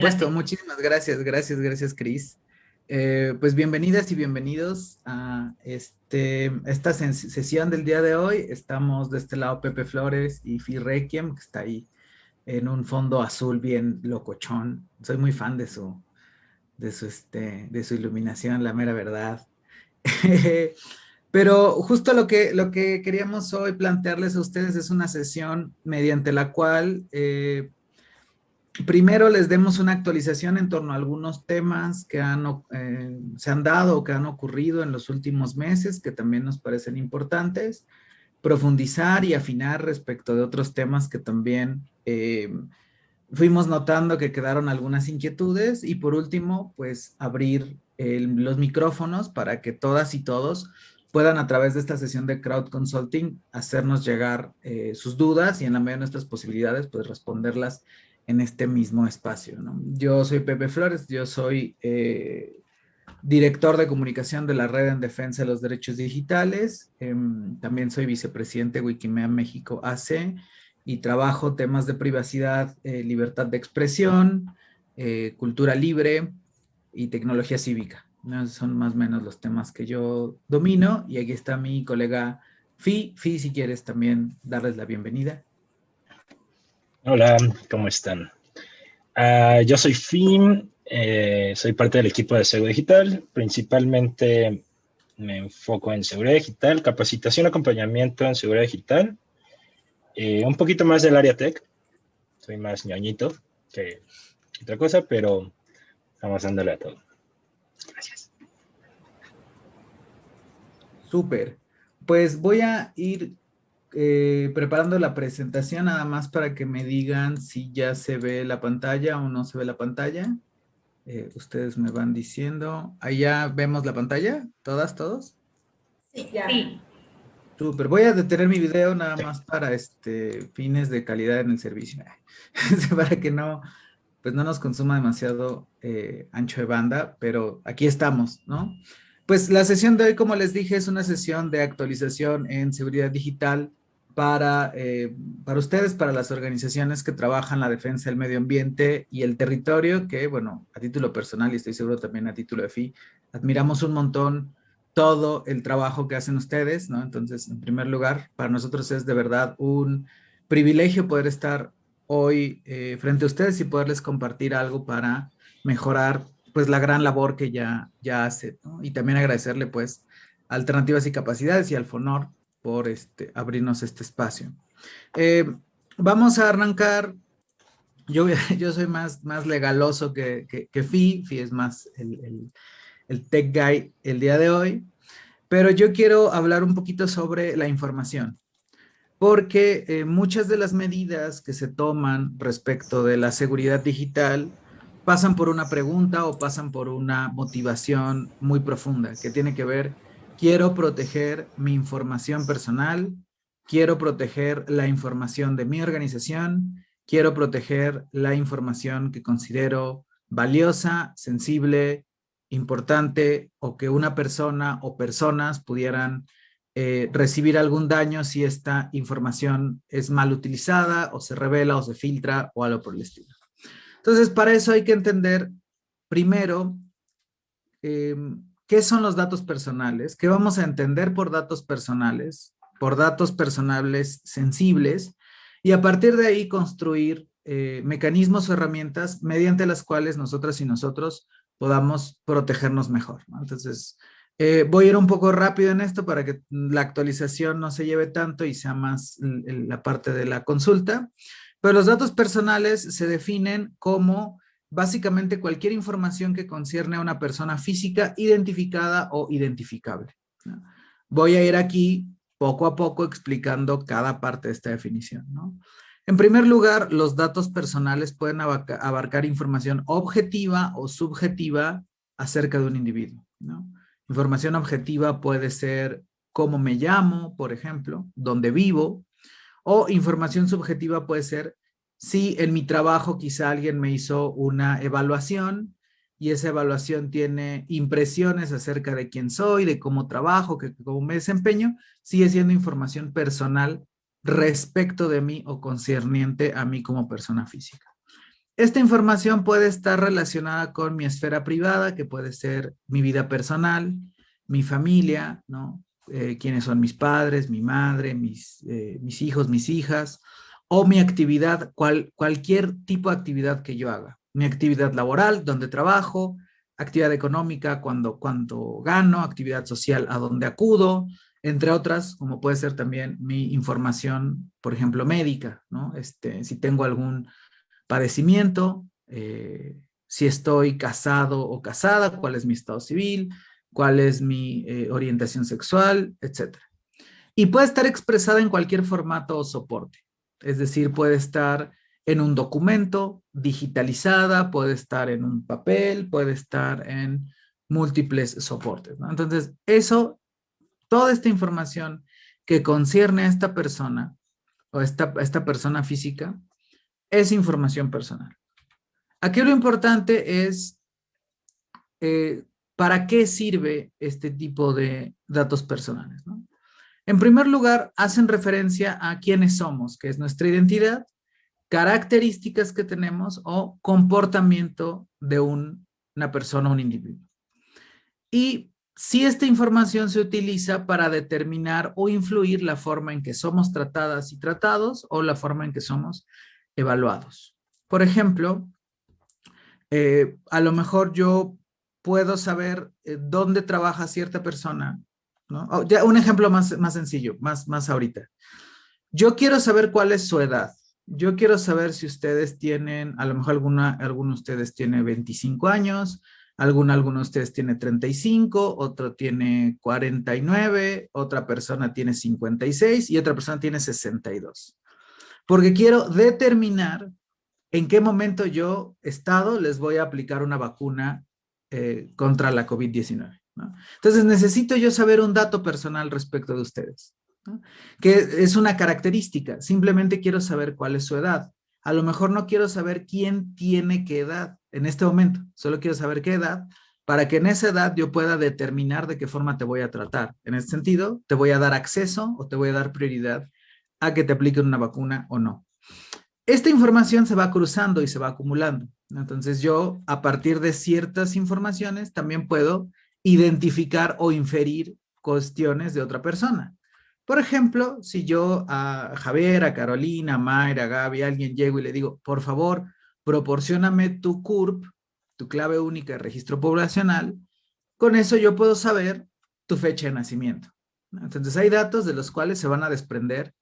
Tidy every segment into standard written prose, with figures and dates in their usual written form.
Puesto, muchísimas gracias, Cris. Pues bienvenidas y bienvenidos a esta sesión del día de hoy. Estamos de este lado Pepe Flores y Fi Requiem, que está ahí en un fondo azul bien locochón. Soy muy fan de su iluminación, la mera verdad. Pero justo lo que queríamos hoy plantearles a ustedes es una sesión mediante la cual primero les demos una actualización en torno a algunos temas que se han dado o que han ocurrido en los últimos meses, que también nos parecen importantes, profundizar y afinar respecto de otros temas que también fuimos notando que quedaron algunas inquietudes y por último, pues abrir los micrófonos para que todas y todos puedan a través de esta sesión de crowd consulting hacernos llegar sus dudas y en la medida de nuestras posibilidades, pues responderlas en este mismo espacio, ¿no? Yo soy Pepe Flores, yo soy director de comunicación de la Red en Defensa de los Derechos Digitales, también soy vicepresidente de Wikimedia México AC y trabajo temas de privacidad, libertad de expresión, cultura libre y tecnología cívica, ¿no? Son más o menos los temas que yo domino y aquí está mi colega Fi. Fi, si quieres también darles la bienvenida. Hola, ¿cómo están? Yo soy Finn, soy parte del equipo de seguridad digital. Principalmente me enfoco en seguridad digital, capacitación, acompañamiento en seguridad digital. Un poquito más del área tech. Soy más ñoñito que otra cosa, pero estamos dándole a todo. Gracias. Súper. Pues voy a ir preparando la presentación nada más para que me digan si ya se ve la pantalla o no se ve la pantalla. Ustedes me van diciendo. ¿Ahí ya vemos la pantalla? ¿Todas, todos? Sí, ya. Sí. Súper. Voy a detener mi video nada más para fines de calidad en el servicio. Para que pues no nos consuma demasiado ancho de banda, pero aquí estamos, ¿no? Pues la sesión de hoy, como les dije, es una sesión de actualización en seguridad digital para ustedes, para las organizaciones que trabajan la defensa del medio ambiente y el territorio, que, bueno, a título personal y estoy seguro también a título de FI, admiramos un montón todo el trabajo que hacen ustedes, ¿no? Entonces, en primer lugar, para nosotros es de verdad un privilegio poder estar hoy frente a ustedes y poderles compartir algo para mejorar pues la gran labor que ya hace, ¿no? Y también agradecerle pues a Alternativas y Capacidades y al FONOR por abrirnos este espacio. Vamos a arrancar. Yo soy más legaloso que Fi. Fi es más el tech guy el día de hoy, pero yo quiero hablar un poquito sobre la información, porque muchas de las medidas que se toman respecto de la seguridad digital pasan por una pregunta o pasan por una motivación muy profunda que tiene que ver, quiero proteger mi información personal, quiero proteger la información de mi organización, quiero proteger la información que considero valiosa, sensible, importante o que una persona o personas pudieran recibir algún daño si esta información es mal utilizada o se revela o se filtra o algo por el estilo. Entonces, para eso hay que entender primero qué son los datos personales, qué vamos a entender por datos personales sensibles, y a partir de ahí construir mecanismos o herramientas mediante las cuales nosotras y nosotros podamos protegernos mejor, ¿no? Entonces, voy a ir un poco rápido en esto para que la actualización no se lleve tanto y sea más la parte de la consulta. Pero los datos personales se definen como básicamente cualquier información que concierne a una persona física identificada o identificable, ¿no? Voy a ir aquí poco a poco explicando cada parte de esta definición, ¿no? En primer lugar, los datos personales pueden abarcar información objetiva o subjetiva acerca de un individuo, ¿no? Información objetiva puede ser cómo me llamo, por ejemplo, dónde vivo, o información subjetiva puede ser si en mi trabajo quizá alguien me hizo una evaluación y esa evaluación tiene impresiones acerca de quién soy, de cómo trabajo, cómo me desempeño, sigue siendo información personal respecto de mí o concerniente a mí como persona física. Esta información puede estar relacionada con mi esfera privada, que puede ser mi vida personal, mi familia, ¿no? Quiénes son mis padres, mi madre, mis hijos, mis hijas, o mi actividad, cualquier tipo de actividad que yo haga. Mi actividad laboral, donde trabajo, actividad económica, cuando gano, actividad social, a donde acudo, entre otras, como puede ser también mi información, por ejemplo, médica, ¿no? Si tengo algún padecimiento, si estoy casado o casada, cuál es mi estado civil, cuál es mi orientación sexual, etc. Y puede estar expresada en cualquier formato o soporte. Es decir, puede estar en un documento, digitalizada, puede estar en un papel, puede estar en múltiples soportes, ¿no? Entonces, toda esta información que concierne a esta persona o esta persona física es información personal. Aquí lo importante es ¿para qué sirve este tipo de datos personales, ¿no? En primer lugar, hacen referencia a quiénes somos, que es nuestra identidad, características que tenemos o comportamiento de una persona, un individuo. Y si esta información se utiliza para determinar o influir la forma en que somos tratadas y tratados o la forma en que somos evaluados. Por ejemplo, a lo mejor yo puedo saber dónde trabaja cierta persona, ¿no? Ya un ejemplo más sencillo, más ahorita. Yo quiero saber cuál es su edad. Yo quiero saber si ustedes tienen, a lo mejor alguno de ustedes tiene 25 años, alguno de ustedes tiene 35, otro tiene 49, otra persona tiene 56 y otra persona tiene 62. Porque quiero determinar en qué momento yo, Estado, les voy a aplicar una vacuna contra la COVID-19, ¿no? Entonces necesito yo saber un dato personal respecto de ustedes, ¿no? Que es una característica. Simplemente quiero saber cuál es su edad. A lo mejor no quiero saber quién tiene qué edad en este momento. Solo quiero saber qué edad para que en esa edad yo pueda determinar de qué forma te voy a tratar. En ese sentido, te voy a dar acceso o te voy a dar prioridad a que te apliquen una vacuna o no. Esta información se va cruzando y se va acumulando. Entonces yo, a partir de ciertas informaciones, también puedo identificar o inferir cuestiones de otra persona. Por ejemplo, si yo a Javier, a Carolina, a Mayra, a Gaby, a alguien llego y le digo, por favor, proporcióname tu CURP, tu clave única de registro poblacional, con eso yo puedo saber tu fecha de nacimiento. Entonces hay datos de los cuales se van a desprender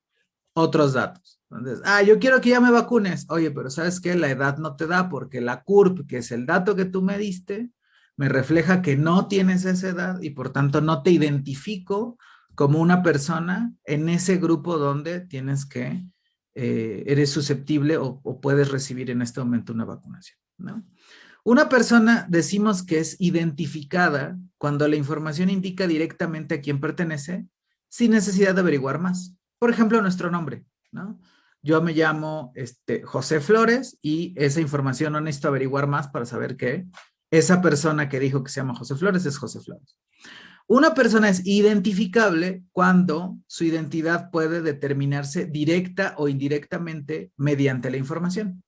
otros datos. Entonces, yo quiero que ya me vacunes. Oye, pero ¿sabes qué? La edad no te da porque la CURP, que es el dato que tú me diste, me refleja que no tienes esa edad y por tanto no te identifico como una persona en ese grupo donde tienes que, eres susceptible o puedes recibir en este momento una vacunación, ¿no? Una persona decimos que es identificada cuando la información indica directamente a quién pertenece sin necesidad de averiguar más. Por ejemplo, nuestro nombre, ¿no? Yo me llamo José Flores y esa información no necesito averiguar más para saber que esa persona que dijo que se llama José Flores es José Flores. Una persona es identificable cuando su identidad puede determinarse directa o indirectamente mediante la información.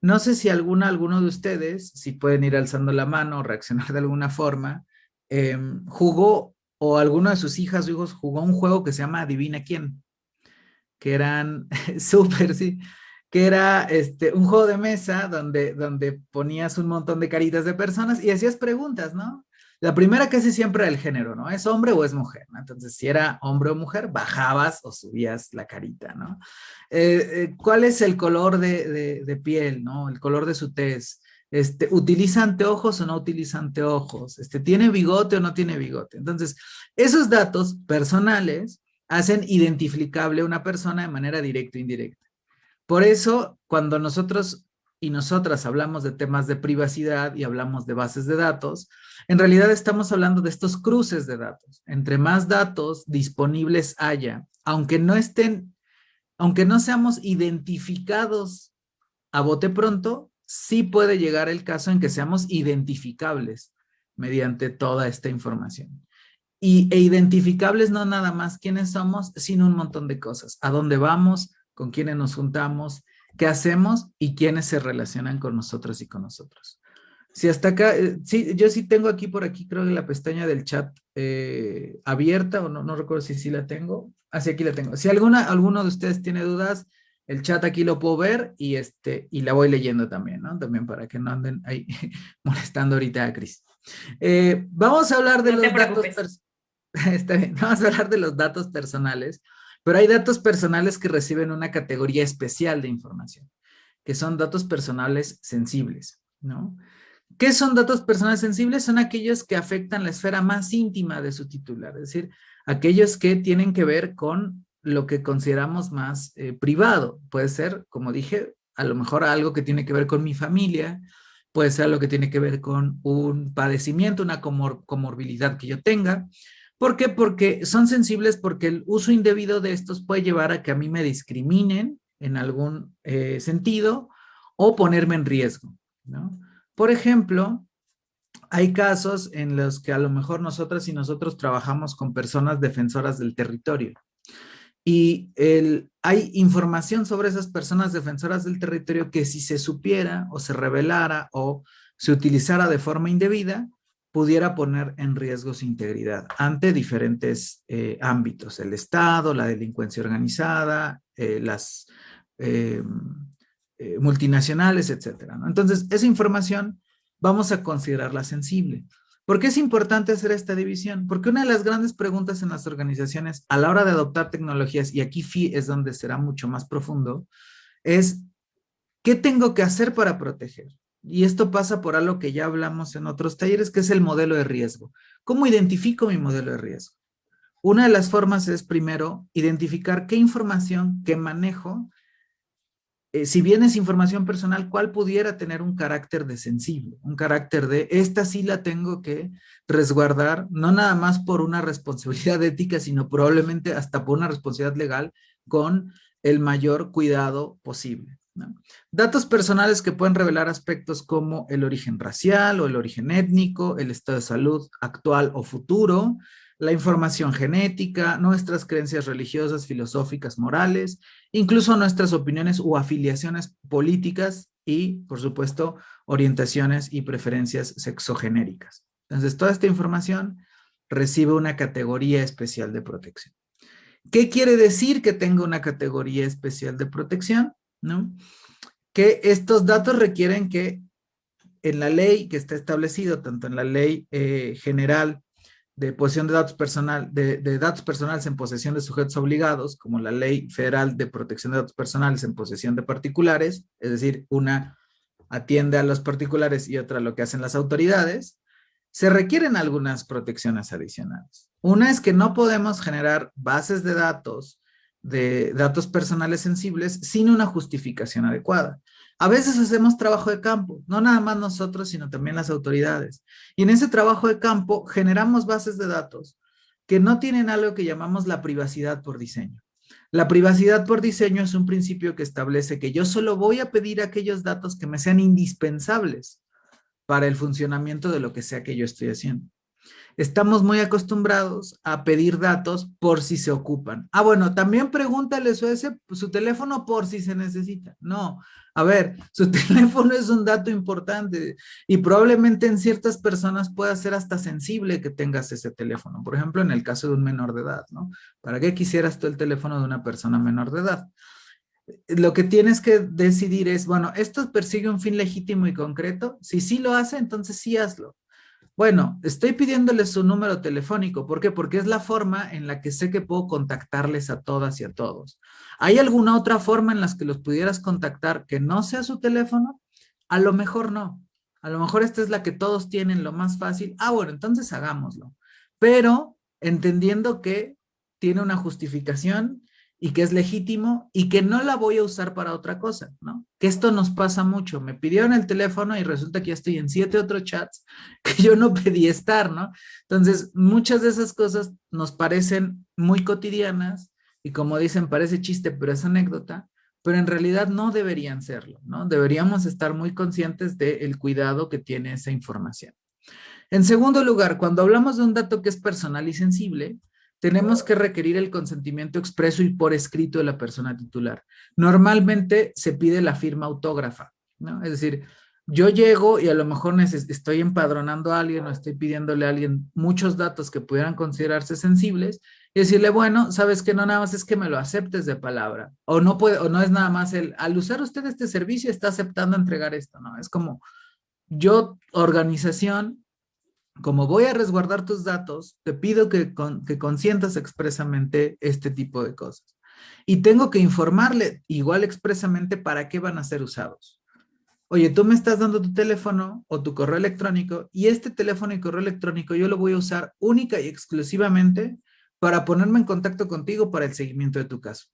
No sé si alguno de ustedes, si pueden ir alzando la mano o reaccionar de alguna forma, jugó o alguno de sus hijas o hijos jugó un juego que se llama Adivina quién, que eran súper, sí, que era un juego de mesa donde ponías un montón de caritas de personas y hacías preguntas, ¿no? La primera casi siempre era el género, ¿no? ¿Es hombre o es mujer? ¿No? Entonces, si era hombre o mujer, bajabas o subías la carita, ¿no? ¿Cuál es el color de piel, ¿no? El color de su tez. ¿Utiliza anteojos o no utiliza anteojos? ¿Tiene bigote o no tiene bigote? Entonces, esos datos personales hacen identificable a una persona de manera directa e indirecta. Por eso, cuando nosotros y nosotras hablamos de temas de privacidad y hablamos de bases de datos, en realidad estamos hablando de estos cruces de datos. Entre más datos disponibles haya, aunque no seamos identificados a bote pronto, sí puede llegar el caso en que seamos identificables mediante toda esta información. E identificables no nada más quiénes somos, sino un montón de cosas. A dónde vamos, con quiénes nos juntamos, qué hacemos y quiénes se relacionan con nosotros y con nosotros. Si hasta acá, sí, yo sí tengo aquí por aquí, creo que la pestaña del chat abierta, o no recuerdo si sí la tengo. Ah, sí, aquí la tengo. Si alguno de ustedes tiene dudas, el chat aquí lo puedo ver y la voy leyendo también, ¿no? También para que no anden ahí molestando ahorita a Cris. Vamos a hablar de los datos. Está bien, vamos a hablar de los datos personales, pero hay datos personales que reciben una categoría especial de información, que son datos personales sensibles, ¿no? ¿Qué son datos personales sensibles? Son aquellos que afectan la esfera más íntima de su titular, es decir, aquellos que tienen que ver con lo que consideramos más privado. Puede ser, como dije, a lo mejor algo que tiene que ver con mi familia, puede ser algo que tiene que ver con un padecimiento, una comorbilidad que yo tenga. ¿Por qué? Porque son sensibles porque el uso indebido de estos puede llevar a que a mí me discriminen en algún sentido o ponerme en riesgo, ¿no? Por ejemplo, hay casos en los que a lo mejor nosotras y nosotros trabajamos con personas defensoras del territorio y hay información sobre esas personas defensoras del territorio que si se supiera o se revelara o se utilizara de forma indebida, pudiera poner en riesgo su integridad ante diferentes ámbitos, el Estado, la delincuencia organizada, las multinacionales, etcétera, ¿no? Entonces, esa información vamos a considerarla sensible. ¿Por qué es importante hacer esta división? Porque una de las grandes preguntas en las organizaciones a la hora de adoptar tecnologías, y aquí es donde será mucho más profundo, es ¿qué tengo que hacer para proteger? Y esto pasa por algo que ya hablamos en otros talleres, que es el modelo de riesgo. ¿Cómo identifico mi modelo de riesgo? Una de las formas es, primero, identificar qué información que manejo, si bien es información personal, ¿cuál pudiera tener un carácter de sensible? Un carácter de, esta sí la tengo que resguardar, no nada más por una responsabilidad ética, sino probablemente hasta por una responsabilidad legal con el mayor cuidado posible, ¿no? Datos personales que pueden revelar aspectos como el origen racial o el origen étnico, el estado de salud actual o futuro, la información genética, nuestras creencias religiosas, filosóficas, morales, incluso nuestras opiniones o afiliaciones políticas y, por supuesto, orientaciones y preferencias sexogenéricas. Entonces, toda esta información recibe una categoría especial de protección. ¿Qué quiere decir que tenga una categoría especial de protección? ¿No? Que estos datos requieren que en la ley que está establecido, tanto en la ley general de posesión de datos datos personales en posesión de sujetos obligados, como la Ley Federal de Protección de Datos Personales en posesión de particulares, es decir, una atiende a los particulares y otra lo que hacen las autoridades, se requieren algunas protecciones adicionales. Una es que no podemos generar bases de datos personales sensibles sin una justificación adecuada. A veces hacemos trabajo de campo, no nada más nosotros, sino también las autoridades. Y en ese trabajo de campo generamos bases de datos que no tienen algo que llamamos la privacidad por diseño. La privacidad por diseño es un principio que establece que yo solo voy a pedir aquellos datos que me sean indispensables para el funcionamiento de lo que sea que yo estoy haciendo. Estamos muy acostumbrados a pedir datos por si se ocupan. Ah, bueno, también pregúntale su teléfono por si se necesita. No, a ver, su teléfono es un dato importante y probablemente en ciertas personas pueda ser hasta sensible que tengas ese teléfono. Por ejemplo, en el caso de un menor de edad, ¿no? ¿Para qué quisieras tú el teléfono de una persona menor de edad? Lo que tienes que decidir es, bueno, ¿esto persigue un fin legítimo y concreto? Si sí lo hace, entonces sí hazlo. Bueno, estoy pidiéndole su número telefónico. ¿Por qué? Porque es la forma en la que sé que puedo contactarles a todas y a todos. ¿Hay alguna otra forma en la que los pudieras contactar que no sea su teléfono? A lo mejor no. A lo mejor esta es la que todos tienen lo más fácil. Ah, bueno, entonces hagámoslo. Pero entendiendo que tiene una justificación y que es legítimo y que no la voy a usar para otra cosa, ¿no? Que esto nos pasa mucho. Me pidieron el teléfono y resulta que ya estoy en 7 otros chats que yo no pedí estar, ¿no? Entonces, muchas de esas cosas nos parecen muy cotidianas y como dicen, parece chiste, pero es anécdota, pero en realidad no deberían serlo, ¿no? Deberíamos estar muy conscientes del cuidado que tiene esa información. En segundo lugar, cuando hablamos de un dato que es personal y sensible, tenemos que requerir el consentimiento expreso y por escrito de la persona titular. Normalmente se pide la firma autógrafa, ¿no? Es decir, yo llego y a lo mejor estoy empadronando a alguien o estoy pidiéndole a alguien muchos datos que pudieran considerarse sensibles y decirle, bueno, sabes que no nada más es que me lo aceptes de palabra o no puede, o no es nada más al usar usted este servicio está aceptando entregar esto, ¿no? Es como yo, organización, como voy a resguardar tus datos, te pido que consientas expresamente este tipo de cosas. Y tengo que informarle igual expresamente para qué van a ser usados. Oye, tú me estás dando tu teléfono o tu correo electrónico y este teléfono y correo electrónico yo lo voy a usar única y exclusivamente para ponerme en contacto contigo para el seguimiento de tu caso.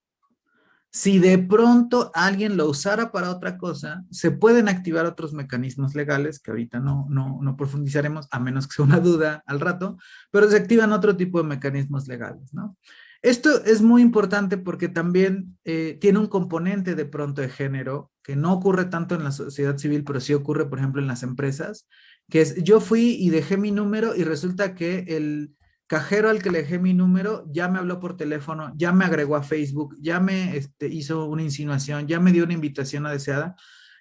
Si de pronto alguien lo usara para otra cosa, se pueden activar otros mecanismos legales que ahorita no profundizaremos, a menos que sea una duda al rato, pero se activan otro tipo de mecanismos legales, ¿no? Esto es muy importante porque también tiene un componente de pronto de género que no ocurre tanto en la sociedad civil, pero sí ocurre, por ejemplo, en las empresas, que es yo fui y dejé mi número y resulta que el cajero al que le dejé mi número ya me habló por teléfono, ya me agregó a Facebook, ya me hizo una insinuación, ya me dio una invitación no deseada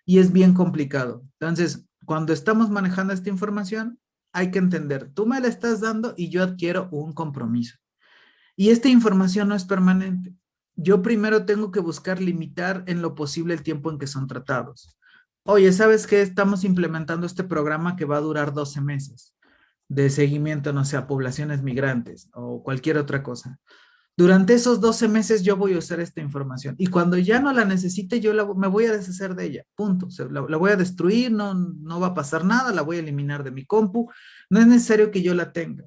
y es bien complicado. Entonces, cuando estamos manejando esta información, hay que entender, tú me la estás dando y yo adquiero un compromiso. Y esta información no es permanente. Yo primero tengo que buscar limitar en lo posible el tiempo en que son tratados. Oye, ¿sabes qué? Estamos implementando este programa que va a durar 12 meses de seguimiento, no sé, a poblaciones migrantes o cualquier otra cosa. Durante esos 12 meses yo voy a usar esta información y cuando ya no la necesite, me voy a deshacer de ella, punto. O sea, la voy a destruir, no va a pasar nada, la voy a eliminar de mi compu. No es necesario que yo la tenga.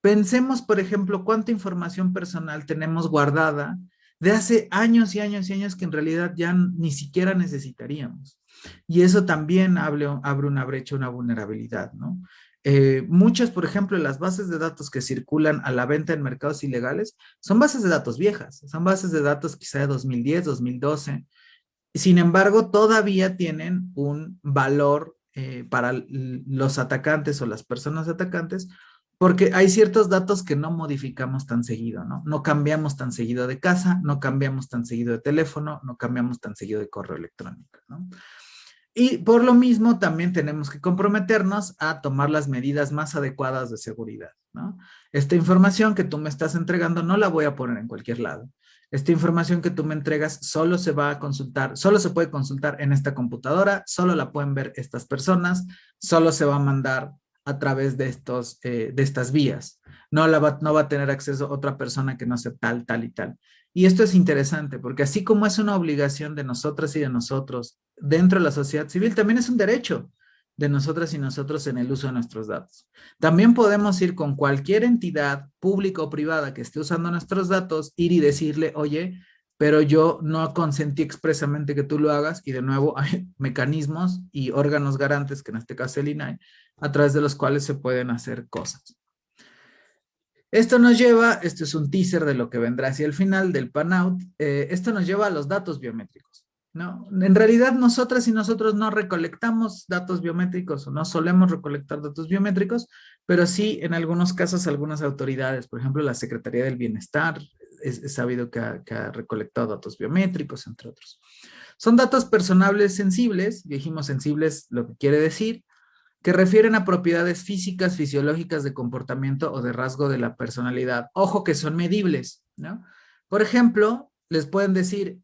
Pensemos, por ejemplo, cuánta información personal tenemos guardada de hace años y años y años que en realidad ya ni siquiera necesitaríamos. Y eso también abre una brecha, una vulnerabilidad, ¿no? Muchas, por ejemplo, las bases de datos que circulan a la venta en mercados ilegales son bases de datos viejas, son bases de datos quizá de 2010, 2012. Sin embargo, todavía tienen un valor para los atacantes o las personas atacantes, porque hay ciertos datos que no modificamos tan seguido, ¿no? No cambiamos tan seguido de casa, no cambiamos tan seguido de teléfono, no cambiamos tan seguido de correo electrónico, ¿no? Y por lo mismo también tenemos que comprometernos a tomar las medidas más adecuadas de seguridad, ¿no? Esta información que tú me estás entregando no la voy a poner en cualquier lado. Esta información que tú me entregas solo se va a consultar, solo se puede consultar en esta computadora, solo la pueden ver estas personas, solo se va a mandar a través de estas vías. No va a tener acceso otra persona que no sea tal, tal y tal. Y esto es interesante porque así como es una obligación de nosotras y de nosotros dentro de la sociedad civil, también es un derecho de nosotras y nosotros en el uso de nuestros datos. También podemos ir con cualquier entidad pública o privada que esté usando nuestros datos, ir y decirle, oye, pero yo no consentí expresamente que tú lo hagas y de nuevo hay mecanismos y órganos garantes, que en este caso el INAI, a través de los cuales se pueden hacer cosas. Esto nos lleva, esto es un teaser de lo que vendrá hacia el final del pan-out, esto nos lleva a los datos biométricos, ¿no? En realidad nosotras y nosotros no recolectamos datos biométricos o no solemos recolectar datos biométricos, pero sí en algunos casos algunas autoridades, por ejemplo la Secretaría del Bienestar, es sabido que ha recolectado datos biométricos, entre otros. Son datos personales sensibles, dijimos sensibles lo que quiere decir, que refieren a propiedades físicas, fisiológicas de comportamiento o de rasgo de la personalidad. Ojo que son medibles, ¿no? Por ejemplo, les pueden decir,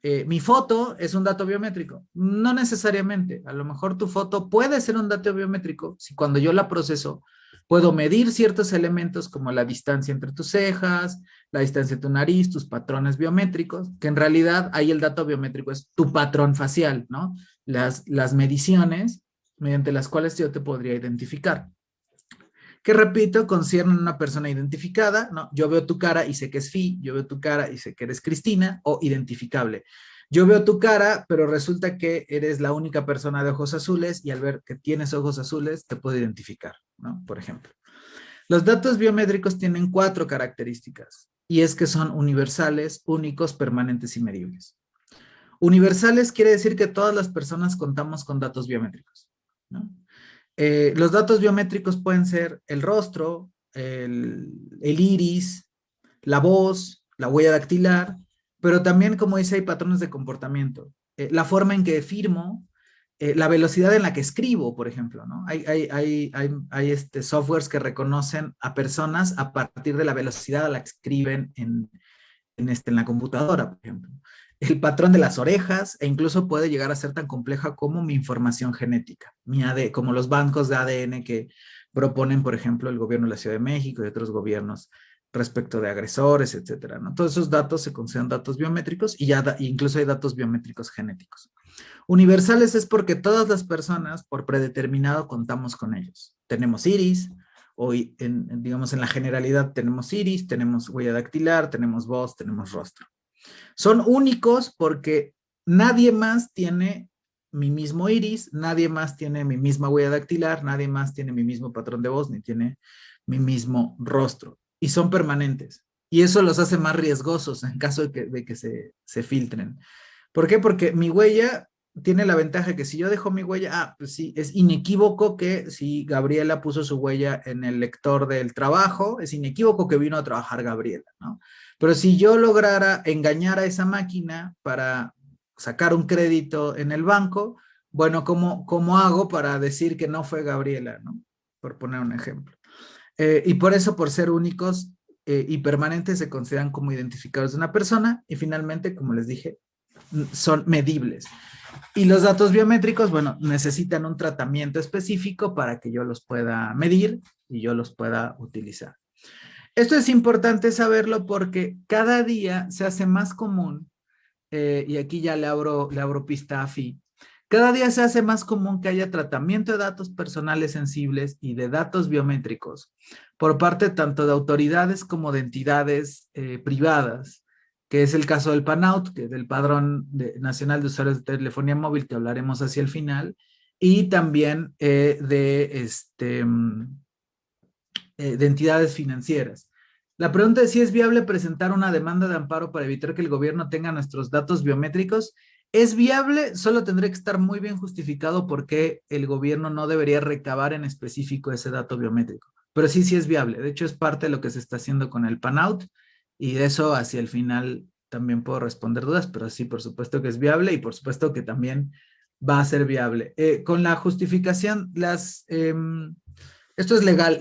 mi foto es un dato biométrico. No necesariamente. A lo mejor tu foto puede ser un dato biométrico si cuando yo la proceso puedo medir ciertos elementos como la distancia entre tus cejas, la distancia de tu nariz, tus patrones biométricos, que en realidad ahí el dato biométrico es tu patrón facial, ¿no? Las mediciones mediante las cuales yo te podría identificar. Que repito, conciernen a una persona identificada, ¿no? Yo veo tu cara y sé que es Fi, yo veo tu cara y sé que eres Cristina, o identificable. Yo veo tu cara, pero resulta que eres la única persona de ojos azules y al ver que tienes ojos azules te puedo identificar, ¿no? Por ejemplo. Los datos biométricos tienen 4 características y es que son universales, únicos, permanentes y medibles. Universales quiere decir que todas las personas contamos con datos biométricos, ¿no? Los datos biométricos pueden ser el rostro, el iris, la voz, la huella dactilar, pero también, como dice, hay patrones de comportamiento. La forma en que firmo, la velocidad en la que escribo, por ejemplo, ¿no? Hay softwares que reconocen a personas a partir de la velocidad a la que escriben en la computadora, por ejemplo. El patrón de las orejas, e incluso puede llegar a ser tan compleja como mi información genética, como los bancos de ADN que proponen, por ejemplo, el gobierno de la Ciudad de México y otros gobiernos respecto de agresores, etcétera, ¿no? Todos esos datos se consideran datos biométricos y incluso hay datos biométricos genéticos. Universales es porque todas las personas, por predeterminado, contamos con ellos. Tenemos iris, o digamos en la generalidad tenemos iris, tenemos huella dactilar, tenemos voz, tenemos rostro. Son únicos porque nadie más tiene mi mismo iris, nadie más tiene mi misma huella dactilar, nadie más tiene mi mismo patrón de voz, ni tiene mi mismo rostro. Y son permanentes. Y eso los hace más riesgosos en caso de que se filtren. ¿Por qué? Porque mi huella tiene la ventaja que si yo dejo mi huella, pues sí, es inequívoco que si Gabriela puso su huella en el lector del trabajo, es inequívoco que vino a trabajar Gabriela, ¿no? Pero si yo lograra engañar a esa máquina para sacar un crédito en el banco, bueno, ¿cómo hago para decir que no fue Gabriela, ¿no? Por poner un ejemplo. Y por eso, por ser únicos y permanentes, se consideran como identificadores de una persona y finalmente, como les dije, son medibles. Y los datos biométricos, bueno, necesitan un tratamiento específico para que yo los pueda medir y yo los pueda utilizar. Esto es importante saberlo porque cada día se hace más común, y aquí ya le abro pista a FI, cada día se hace más común que haya tratamiento de datos personales sensibles y de datos biométricos por parte tanto de autoridades como de entidades privadas, que es el caso del PANAUT, que es del Padrón Nacional de Usuarios de Telefonía Móvil, que hablaremos hacia el final, y también de entidades financieras. La pregunta es si es viable presentar una demanda de amparo para evitar que el gobierno tenga nuestros datos biométricos. Es viable, solo tendría que estar muy bien justificado por qué el gobierno no debería recabar en específico ese dato biométrico. Pero sí, sí es viable. De hecho, es parte de lo que se está haciendo con el PANAUT y de eso hacia el final también puedo responder dudas, pero sí, por supuesto que es viable y por supuesto que también va a ser viable. Con la justificación, esto es legal,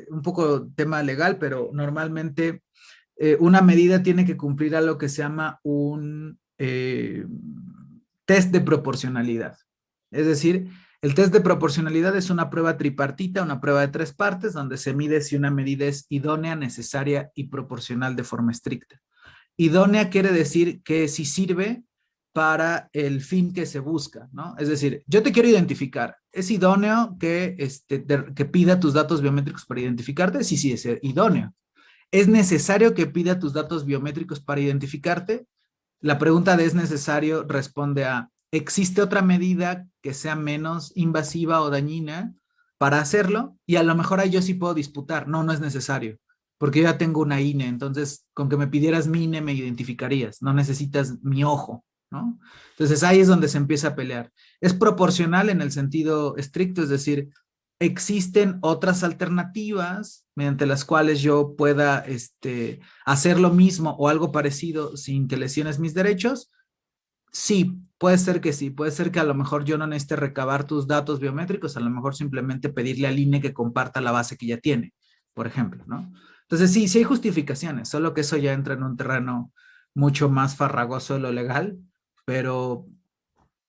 un poco tema legal, pero normalmente una medida tiene que cumplir a lo que se llama un test de proporcionalidad. Es decir, el test de proporcionalidad es una prueba tripartita, una prueba de 3 partes, donde se mide si una medida es idónea, necesaria y proporcional de forma estricta. Idónea quiere decir que si sirve para el fin que se busca, ¿no? Es decir, yo te quiero identificar. ¿Es idóneo que pida tus datos biométricos para identificarte? Sí, sí, es idóneo. ¿Es necesario que pida tus datos biométricos para identificarte? La pregunta de ¿es necesario? Responde a, ¿existe otra medida que sea menos invasiva o dañina para hacerlo? Y a lo mejor ahí yo sí puedo disputar. No, no es necesario, porque yo ya tengo una INE, entonces con que me pidieras mi INE me identificarías, no necesitas mi ojo, ¿no? Entonces ahí es donde se empieza a pelear. Es proporcional en el sentido estricto, es decir, existen otras alternativas mediante las cuales yo pueda hacer lo mismo o algo parecido sin que lesiones mis derechos. Sí, puede ser que sí, puede ser que a lo mejor yo no necesite recabar tus datos biométricos, a lo mejor simplemente pedirle al INE que comparta la base que ya tiene, por ejemplo, ¿no? Entonces sí, sí hay justificaciones, solo que eso ya entra en un terreno mucho más farragoso de lo legal, pero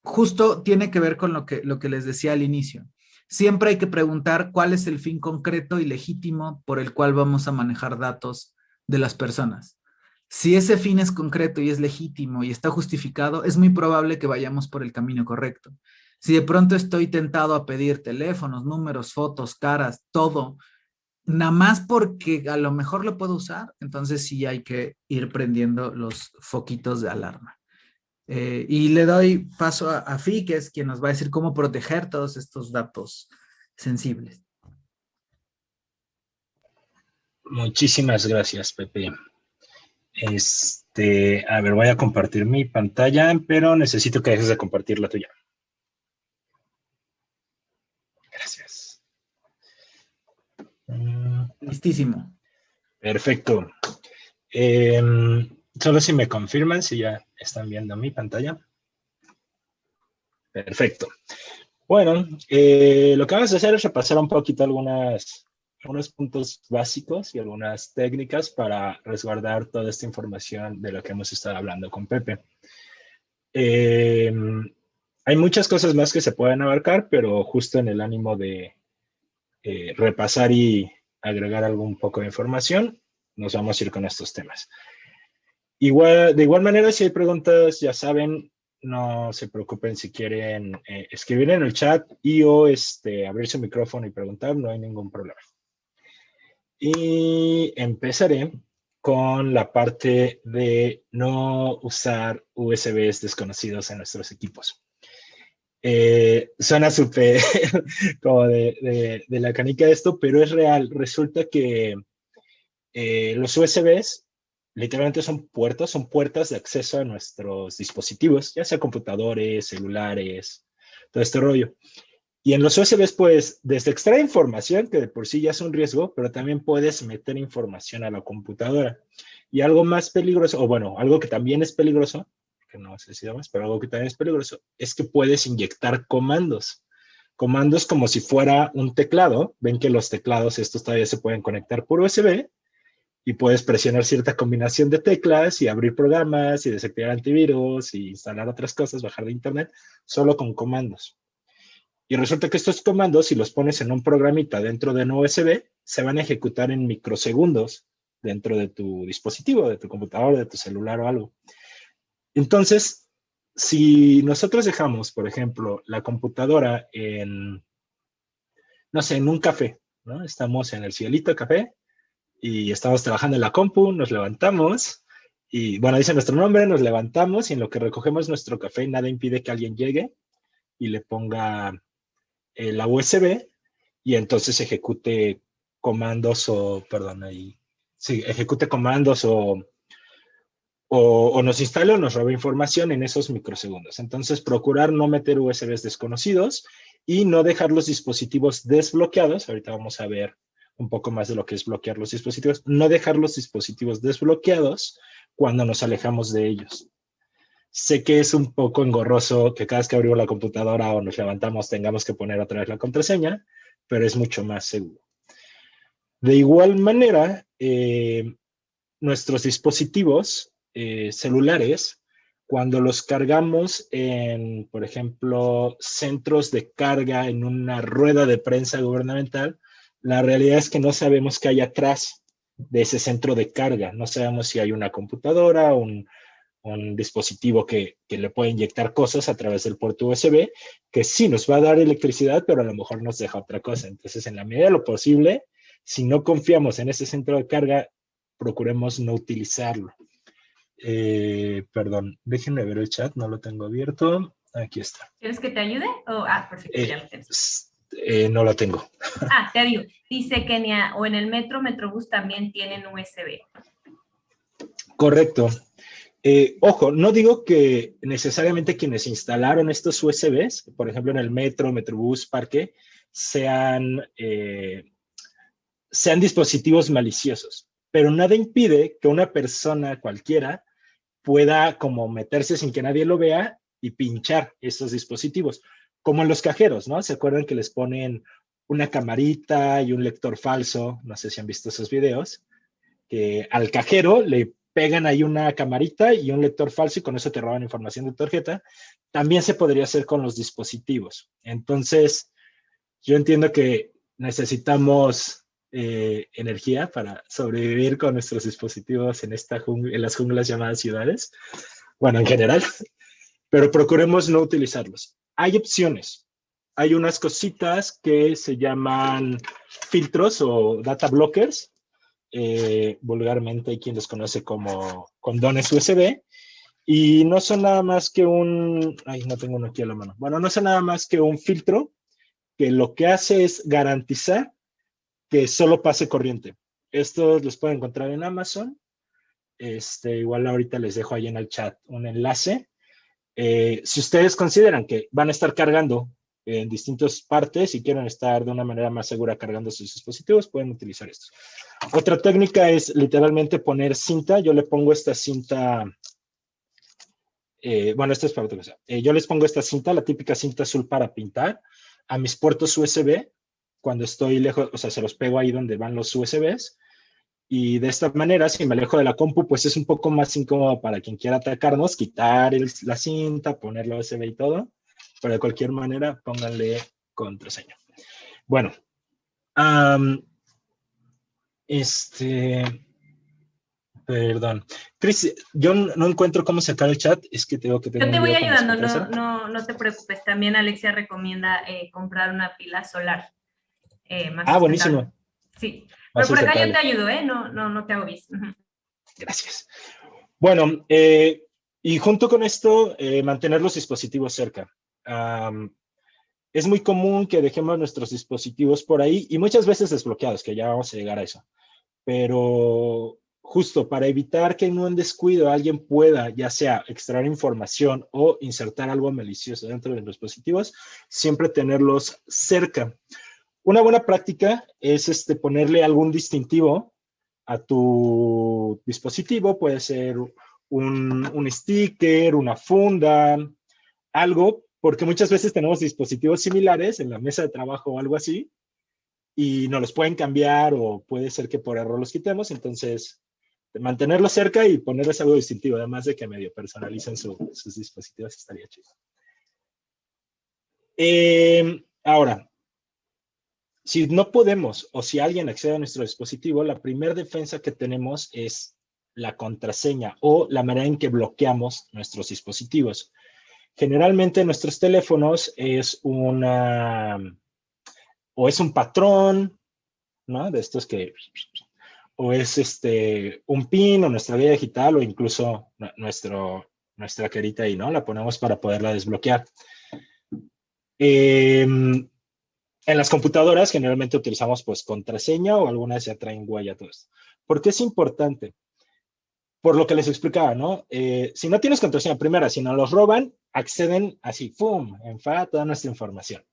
justo tiene que ver con lo que les decía al inicio. Siempre hay que preguntar cuál es el fin concreto y legítimo por el cual vamos a manejar datos de las personas. Si ese fin es concreto y es legítimo y está justificado, es muy probable que vayamos por el camino correcto. Si de pronto estoy tentado a pedir teléfonos, números, fotos, caras, todo, nada más porque a lo mejor lo puedo usar, entonces sí hay que ir prendiendo los foquitos de alarma. Y le doy paso a Fi, que es quien nos va a decir cómo proteger todos estos datos sensibles. Muchísimas gracias, Pepe. A ver, voy a compartir mi pantalla, pero necesito que dejes de compartir la tuya. Gracias. Listísimo. Perfecto. Solo si me confirman si ya están viendo mi pantalla. Perfecto. Bueno, lo que vamos a hacer es repasar un poquito algunos puntos básicos y algunas técnicas para resguardar toda esta información de lo que hemos estado hablando con Pepe. Hay muchas cosas más que se pueden abarcar, pero justo en el ánimo de repasar y agregar algún poco de información, nos vamos a ir con estos temas. De igual manera, si hay preguntas, ya saben, no se preocupen si quieren escribir en el chat y o abrir su micrófono y preguntar, no hay ningún problema. Y empezaré con la parte de no usar USBs desconocidos en nuestros equipos. Suena súper como de la canica esto, pero es real. Resulta que los USBs literalmente son puertas de acceso a nuestros dispositivos, ya sea computadores, celulares, todo este rollo. Y en los USBs, pues, desde extraer información, que de por sí ya es un riesgo, pero también puedes meter información a la computadora. Y algo más peligroso, o bueno, algo que también es peligroso, que no sé si más, pero algo que también es peligroso, es que puedes inyectar comandos. Comandos como si fuera un teclado. Ven que los teclados, estos todavía se pueden conectar por USB, y puedes presionar cierta combinación de teclas y abrir programas y desactivar antivirus y instalar otras cosas, bajar de internet, solo con comandos. Y resulta que estos comandos, si los pones en un programita dentro de un USB, se van a ejecutar en microsegundos dentro de tu dispositivo, de tu computador, de tu celular o algo. Entonces, si nosotros dejamos, por ejemplo, la computadora en, no sé, en un café, ¿no? Estamos en el Cielito Café y estamos trabajando en la compu, nos levantamos y, bueno, dice nuestro nombre, nos levantamos y en lo que recogemos nuestro café, nada impide que alguien llegue y le ponga la USB y entonces ejecute comandos o, perdón, ahí, sí, ejecute comandos o nos instale o nos robe información en esos microsegundos. Entonces, procurar no meter USBs desconocidos y no dejar los dispositivos desbloqueados. Ahorita vamos a ver un poco más de lo que es bloquear los dispositivos. No dejar los dispositivos desbloqueados cuando nos alejamos de ellos. Sé que es un poco engorroso que cada vez que abrimos la computadora o nos levantamos tengamos que poner otra vez la contraseña, pero es mucho más seguro. De igual manera, nuestros dispositivos celulares, cuando los cargamos en, por ejemplo, centros de carga en una rueda de prensa gubernamental, la realidad es que no sabemos qué hay atrás de ese centro de carga. No sabemos si hay una computadora, un dispositivo que le puede inyectar cosas a través del puerto USB, que sí nos va a dar electricidad, pero a lo mejor nos deja otra cosa. Entonces, en la medida de lo posible, si no confiamos en ese centro de carga, procuremos no utilizarlo. Perdón, déjenme ver el chat, no lo tengo abierto. Aquí está. ¿Quieres que te ayude? Perfecto, ya lo tienes. No lo tengo. Te digo. Dice Kenia, o en el metro, Metrobús también tienen USB. Correcto. Ojo, no digo que necesariamente quienes instalaron estos USBs, por ejemplo en el metro, Metrobús, Parque, sean dispositivos maliciosos, pero nada impide que una persona cualquiera pueda como meterse sin que nadie lo vea y pinchar estos dispositivos, como en los cajeros, ¿no? ¿Se acuerdan que les ponen una camarita y un lector falso? No sé si han visto esos videos, que al cajero le pegan ahí una camarita y un lector falso y con eso te roban información de tu tarjeta. También se podría hacer con los dispositivos. Entonces, yo entiendo que necesitamos energía para sobrevivir con nuestros dispositivos en las junglas llamadas ciudades. Bueno, en general, pero procuremos no utilizarlos. Hay opciones. Hay unas cositas que se llaman filtros o data blockers. Vulgarmente hay quien los conoce como condones USB, y no son nada más que no tengo uno aquí a la mano. Bueno, no son nada más que un filtro que lo que hace es garantizar que solo pase corriente. Estos los pueden encontrar en Amazon. Igual ahorita les dejo ahí en el chat un enlace. Si ustedes consideran que van a estar cargando en distintas partes y quieren estar de una manera más segura cargando sus dispositivos, pueden utilizar estos. Otra técnica es literalmente poner cinta. Yo le pongo esta cinta, bueno, esto es para otra cosa. Yo les pongo esta cinta, la típica cinta azul para pintar, a mis puertos USB cuando estoy lejos, o sea, se los pego ahí donde van los USBs. Y de esta manera, si me alejo de la compu, pues es un poco más incómodo para quien quiera atacarnos, quitar la cinta, poner la USB y todo. Pero de cualquier manera, pónganle contraseña. Bueno, perdón. Chris, yo no encuentro cómo sacar el chat, es que tengo Yo te un voy lío con ayudando, las no te preocupes. También Alexia recomienda comprar una pila solar más sustentable. Buenísimo. Sí, Más pero por acá yo sustentable. te ayudo, ¿eh? No te agobies. Gracias. Bueno, y junto con esto, mantener los dispositivos cerca. Es muy común que dejemos nuestros dispositivos por ahí y muchas veces desbloqueados, que ya vamos a llegar a eso. Pero justo para evitar que en un descuido alguien pueda, ya sea extraer información o insertar algo malicioso dentro de los dispositivos, siempre tenerlos cerca. Una buena práctica es ponerle algún distintivo a tu dispositivo. Puede ser un sticker, una funda, algo, porque muchas veces tenemos dispositivos similares en la mesa de trabajo o algo así, y nos los pueden cambiar o puede ser que por error los quitemos. Entonces, mantenerlos cerca y ponerles algo distintivo, además de que medio personalicen sus dispositivos, estaría chido. Ahora, si no podemos o si alguien accede a nuestro dispositivo, la primera defensa que tenemos es la contraseña o la manera en que bloqueamos nuestros dispositivos. Generalmente nuestros teléfonos es un patrón, ¿no? De estos que, o es un PIN o nuestra huella digital o incluso nuestra carita ahí, ¿no? La ponemos para poderla desbloquear. En las computadoras generalmente utilizamos pues contraseña o algunas ya traen huella, todo esto. ¿Por qué es importante? Por lo que les explicaba, ¿no? Si no tienes contraseña primera, si nos los roban, acceden así, ¡pum!, enfada toda nuestra información.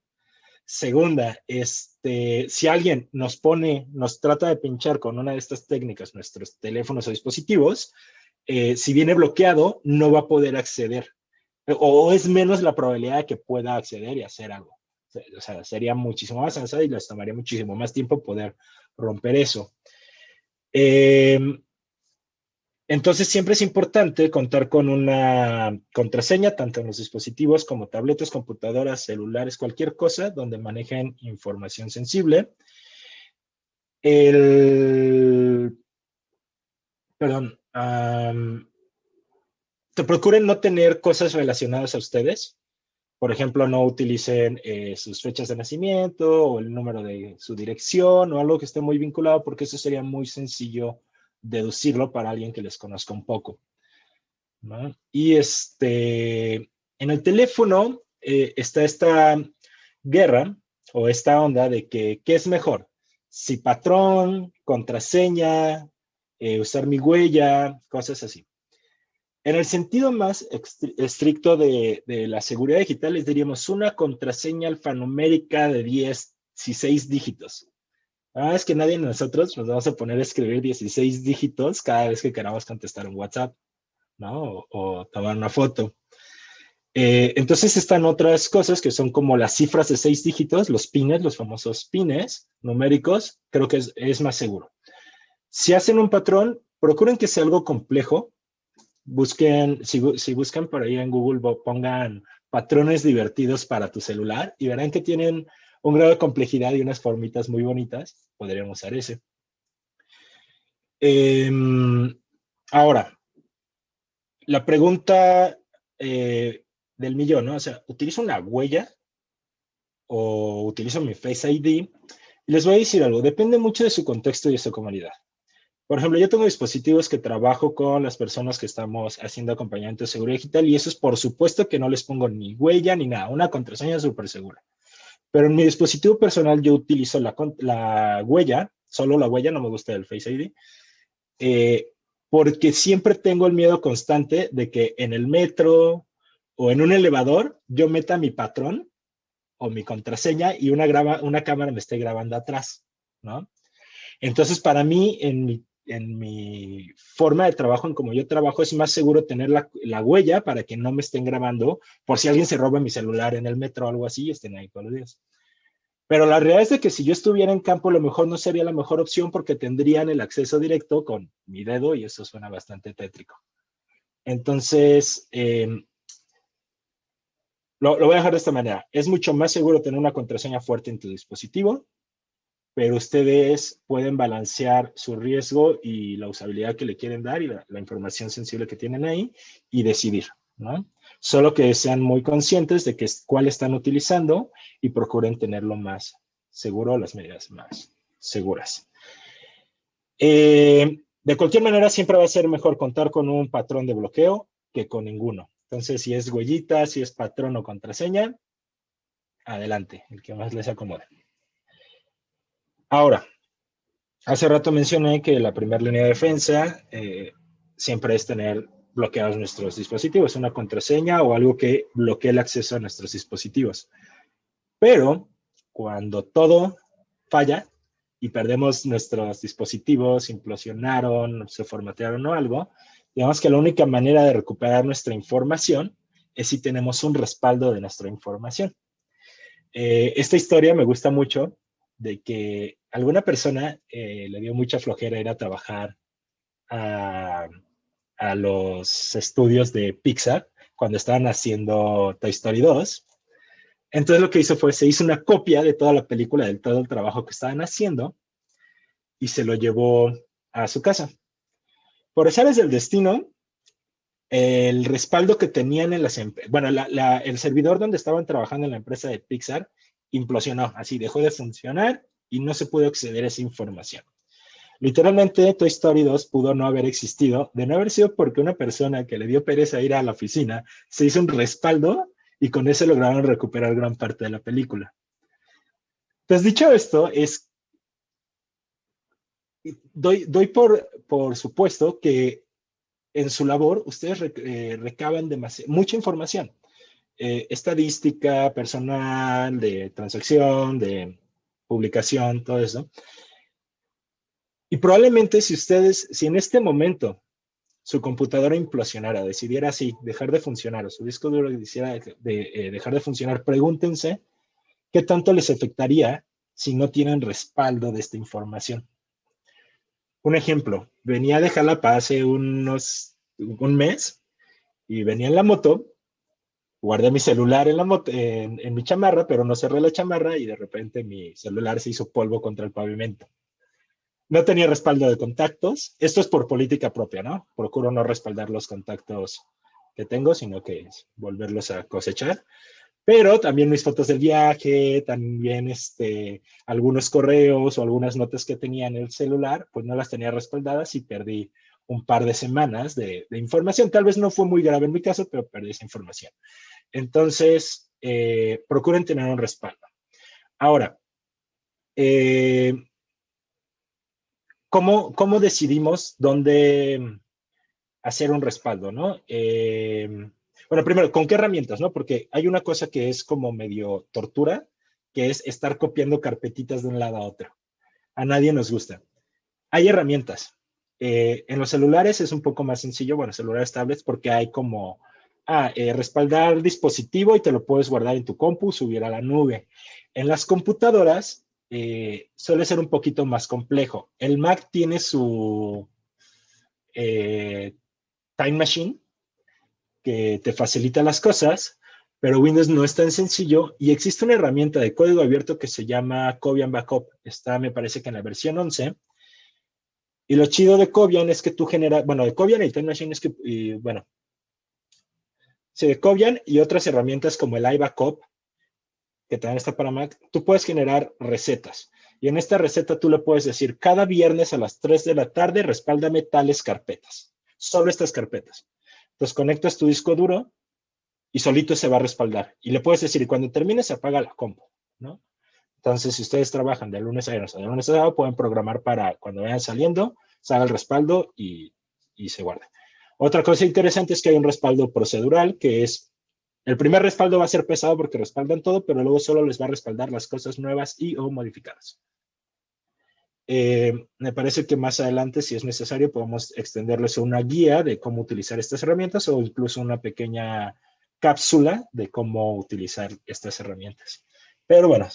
Segunda, si alguien nos trata de pinchar con una de estas técnicas nuestros teléfonos o dispositivos, si viene bloqueado, no va a poder acceder. O es menos la probabilidad de que pueda acceder y hacer algo. O sea, sería muchísimo más avanzado y les tomaría muchísimo más tiempo poder romper eso. Entonces, siempre es importante contar con una contraseña, tanto en los dispositivos como tabletas, computadoras, celulares, cualquier cosa donde manejen información sensible. Te procuren no tener cosas relacionadas a ustedes. Por ejemplo, no utilicen sus fechas de nacimiento o el número de su dirección o algo que esté muy vinculado, porque eso sería muy sencillo deducirlo para alguien que les conozca un poco, ¿no? Y en el teléfono está esta guerra o esta onda de que, ¿qué es mejor? Si patrón, contraseña, usar mi huella, cosas así. En el sentido más estricto de la seguridad digital, les diríamos una contraseña alfanumérica de 16 dígitos. Es que nadie de nosotros nos vamos a poner a escribir 16 dígitos cada vez que queramos contestar un WhatsApp, ¿no? O tomar una foto. Entonces están otras cosas que son como las cifras de 6 dígitos, los pines, los famosos pines numéricos, creo que es más seguro. Si hacen un patrón, procuren que sea algo complejo. Si buscan por ahí en Google, pongan patrones divertidos para tu celular y verán que tienen un grado de complejidad y unas formitas muy bonitas. Podríamos usar ese. Ahora, la pregunta del millón, ¿no? O sea, ¿utilizo una huella o utilizo mi Face ID? Y les voy a decir algo, depende mucho de su contexto y de su comunidad. Por ejemplo, yo tengo dispositivos que trabajo con las personas que estamos haciendo acompañamiento de seguridad digital y eso es por supuesto que no les pongo ni huella ni nada, una contraseña súper segura. Pero en mi dispositivo personal yo utilizo la huella, solo la huella, no me gusta el Face ID, porque siempre tengo el miedo constante de que en el metro o en un elevador yo meta mi patrón o mi contraseña y una cámara me esté grabando atrás, ¿no? Entonces, para mí, en mi forma de trabajo, en como yo trabajo, es más seguro tener la huella para que no me estén grabando por si alguien se roba mi celular en el metro o algo así y estén ahí todos los días. Pero la realidad es de que si yo estuviera en campo, a lo mejor no sería la mejor opción porque tendrían el acceso directo con mi dedo y eso suena bastante tétrico. Entonces, lo voy a dejar de esta manera. Es mucho más seguro tener una contraseña fuerte en tu dispositivo, pero ustedes pueden balancear su riesgo y la usabilidad que le quieren dar y la información sensible que tienen ahí y decidir, ¿no? Solo que sean muy conscientes de cuál están utilizando y procuren tenerlo más seguro, las medidas más seguras. De cualquier manera, siempre va a ser mejor contar con un patrón de bloqueo que con ninguno. Entonces, si es huellita, si es patrón o contraseña, adelante, el que más les acomode. Ahora, hace rato mencioné que la primera línea de defensa siempre es tener bloqueados nuestros dispositivos, una contraseña o algo que bloquee el acceso a nuestros dispositivos. Pero cuando todo falla y perdemos nuestros dispositivos, implosionaron, se formatearon o algo, digamos que la única manera de recuperar nuestra información es si tenemos un respaldo de nuestra información. Esta historia me gusta mucho de que alguna persona le dio mucha flojera ir a trabajar a los estudios de Pixar cuando estaban haciendo Toy Story 2. Entonces lo que hizo fue, se hizo una copia de toda la película, de todo el trabajo que estaban haciendo y se lo llevó a su casa. Por azares del destino, el respaldo que tenían en las bueno, el servidor donde estaban trabajando en la empresa de Pixar implosionó, así dejó de funcionar y no se pudo acceder a esa información. Literalmente, Toy Story 2 pudo no haber existido, de no haber sido porque una persona que le dio pereza ir a la oficina se hizo un respaldo y con eso lograron recuperar gran parte de la película. Pues dicho esto, doy por supuesto que en su labor ustedes recaban mucha información, estadística, personal, de transacción, de publicación, todo eso. Y probablemente si en este momento su computadora implosionara, decidiera así, dejar de funcionar, o su disco duro decidiera dejar de funcionar, pregúntense qué tanto les afectaría si no tienen respaldo de esta información. Un ejemplo, venía de Jalapa hace un mes y venía en la moto, guardé mi celular en mi chamarra, pero no cerré la chamarra y de repente mi celular se hizo polvo contra el pavimento. No tenía respaldo de contactos. Esto es por política propia, ¿no? Procuro no respaldar los contactos que tengo, sino que volverlos a cosechar. Pero también mis fotos del viaje, también algunos correos o algunas notas que tenía en el celular, pues no las tenía respaldadas y perdí un par de semanas de información. Tal vez no fue muy grave en mi caso, pero perdí esa información. Entonces, procuren tener un respaldo. Ahora, ¿cómo decidimos dónde hacer un respaldo, ¿no? Bueno, primero, ¿con qué herramientas, no? Porque hay una cosa que es como medio tortura, que es estar copiando carpetitas de un lado a otro. A nadie nos gusta. Hay herramientas. En los celulares es un poco más sencillo, bueno, celulares, tablets, porque hay como respaldar dispositivo y te lo puedes guardar en tu compu, subir a la nube. En las computadoras suele ser un poquito más complejo. El Mac tiene su Time Machine, que te facilita las cosas, pero Windows no es tan sencillo y existe una herramienta de código abierto que se llama Cobian Backup. Está, me parece que en la versión 11. Y lo chido de Cobian es que tú generas, bueno, de Cobian y Time Machine es que, sí, de Cobian y otras herramientas como el iBackup, que también está para Mac, tú puedes generar recetas. Y en esta receta tú le puedes decir, cada viernes a las 3 de la tarde respáldame tales carpetas. Solo estas carpetas. Entonces conectas tu disco duro y solito se va a respaldar. Y le puedes decir, y cuando termine se apaga la compu, ¿no? Entonces, si ustedes trabajan de lunes a viernes o de lunes a sábado, pueden programar para cuando vayan saliendo, se haga el respaldo y se guarde. Otra cosa interesante es que hay un respaldo procedural, que es El primer respaldo va a ser pesado porque respaldan todo, pero luego solo les va a respaldar las cosas nuevas y o modificadas. Me parece que más adelante, si es necesario, podemos extenderles una guía de cómo utilizar estas herramientas o incluso una pequeña cápsula de cómo utilizar estas herramientas. Pero bueno,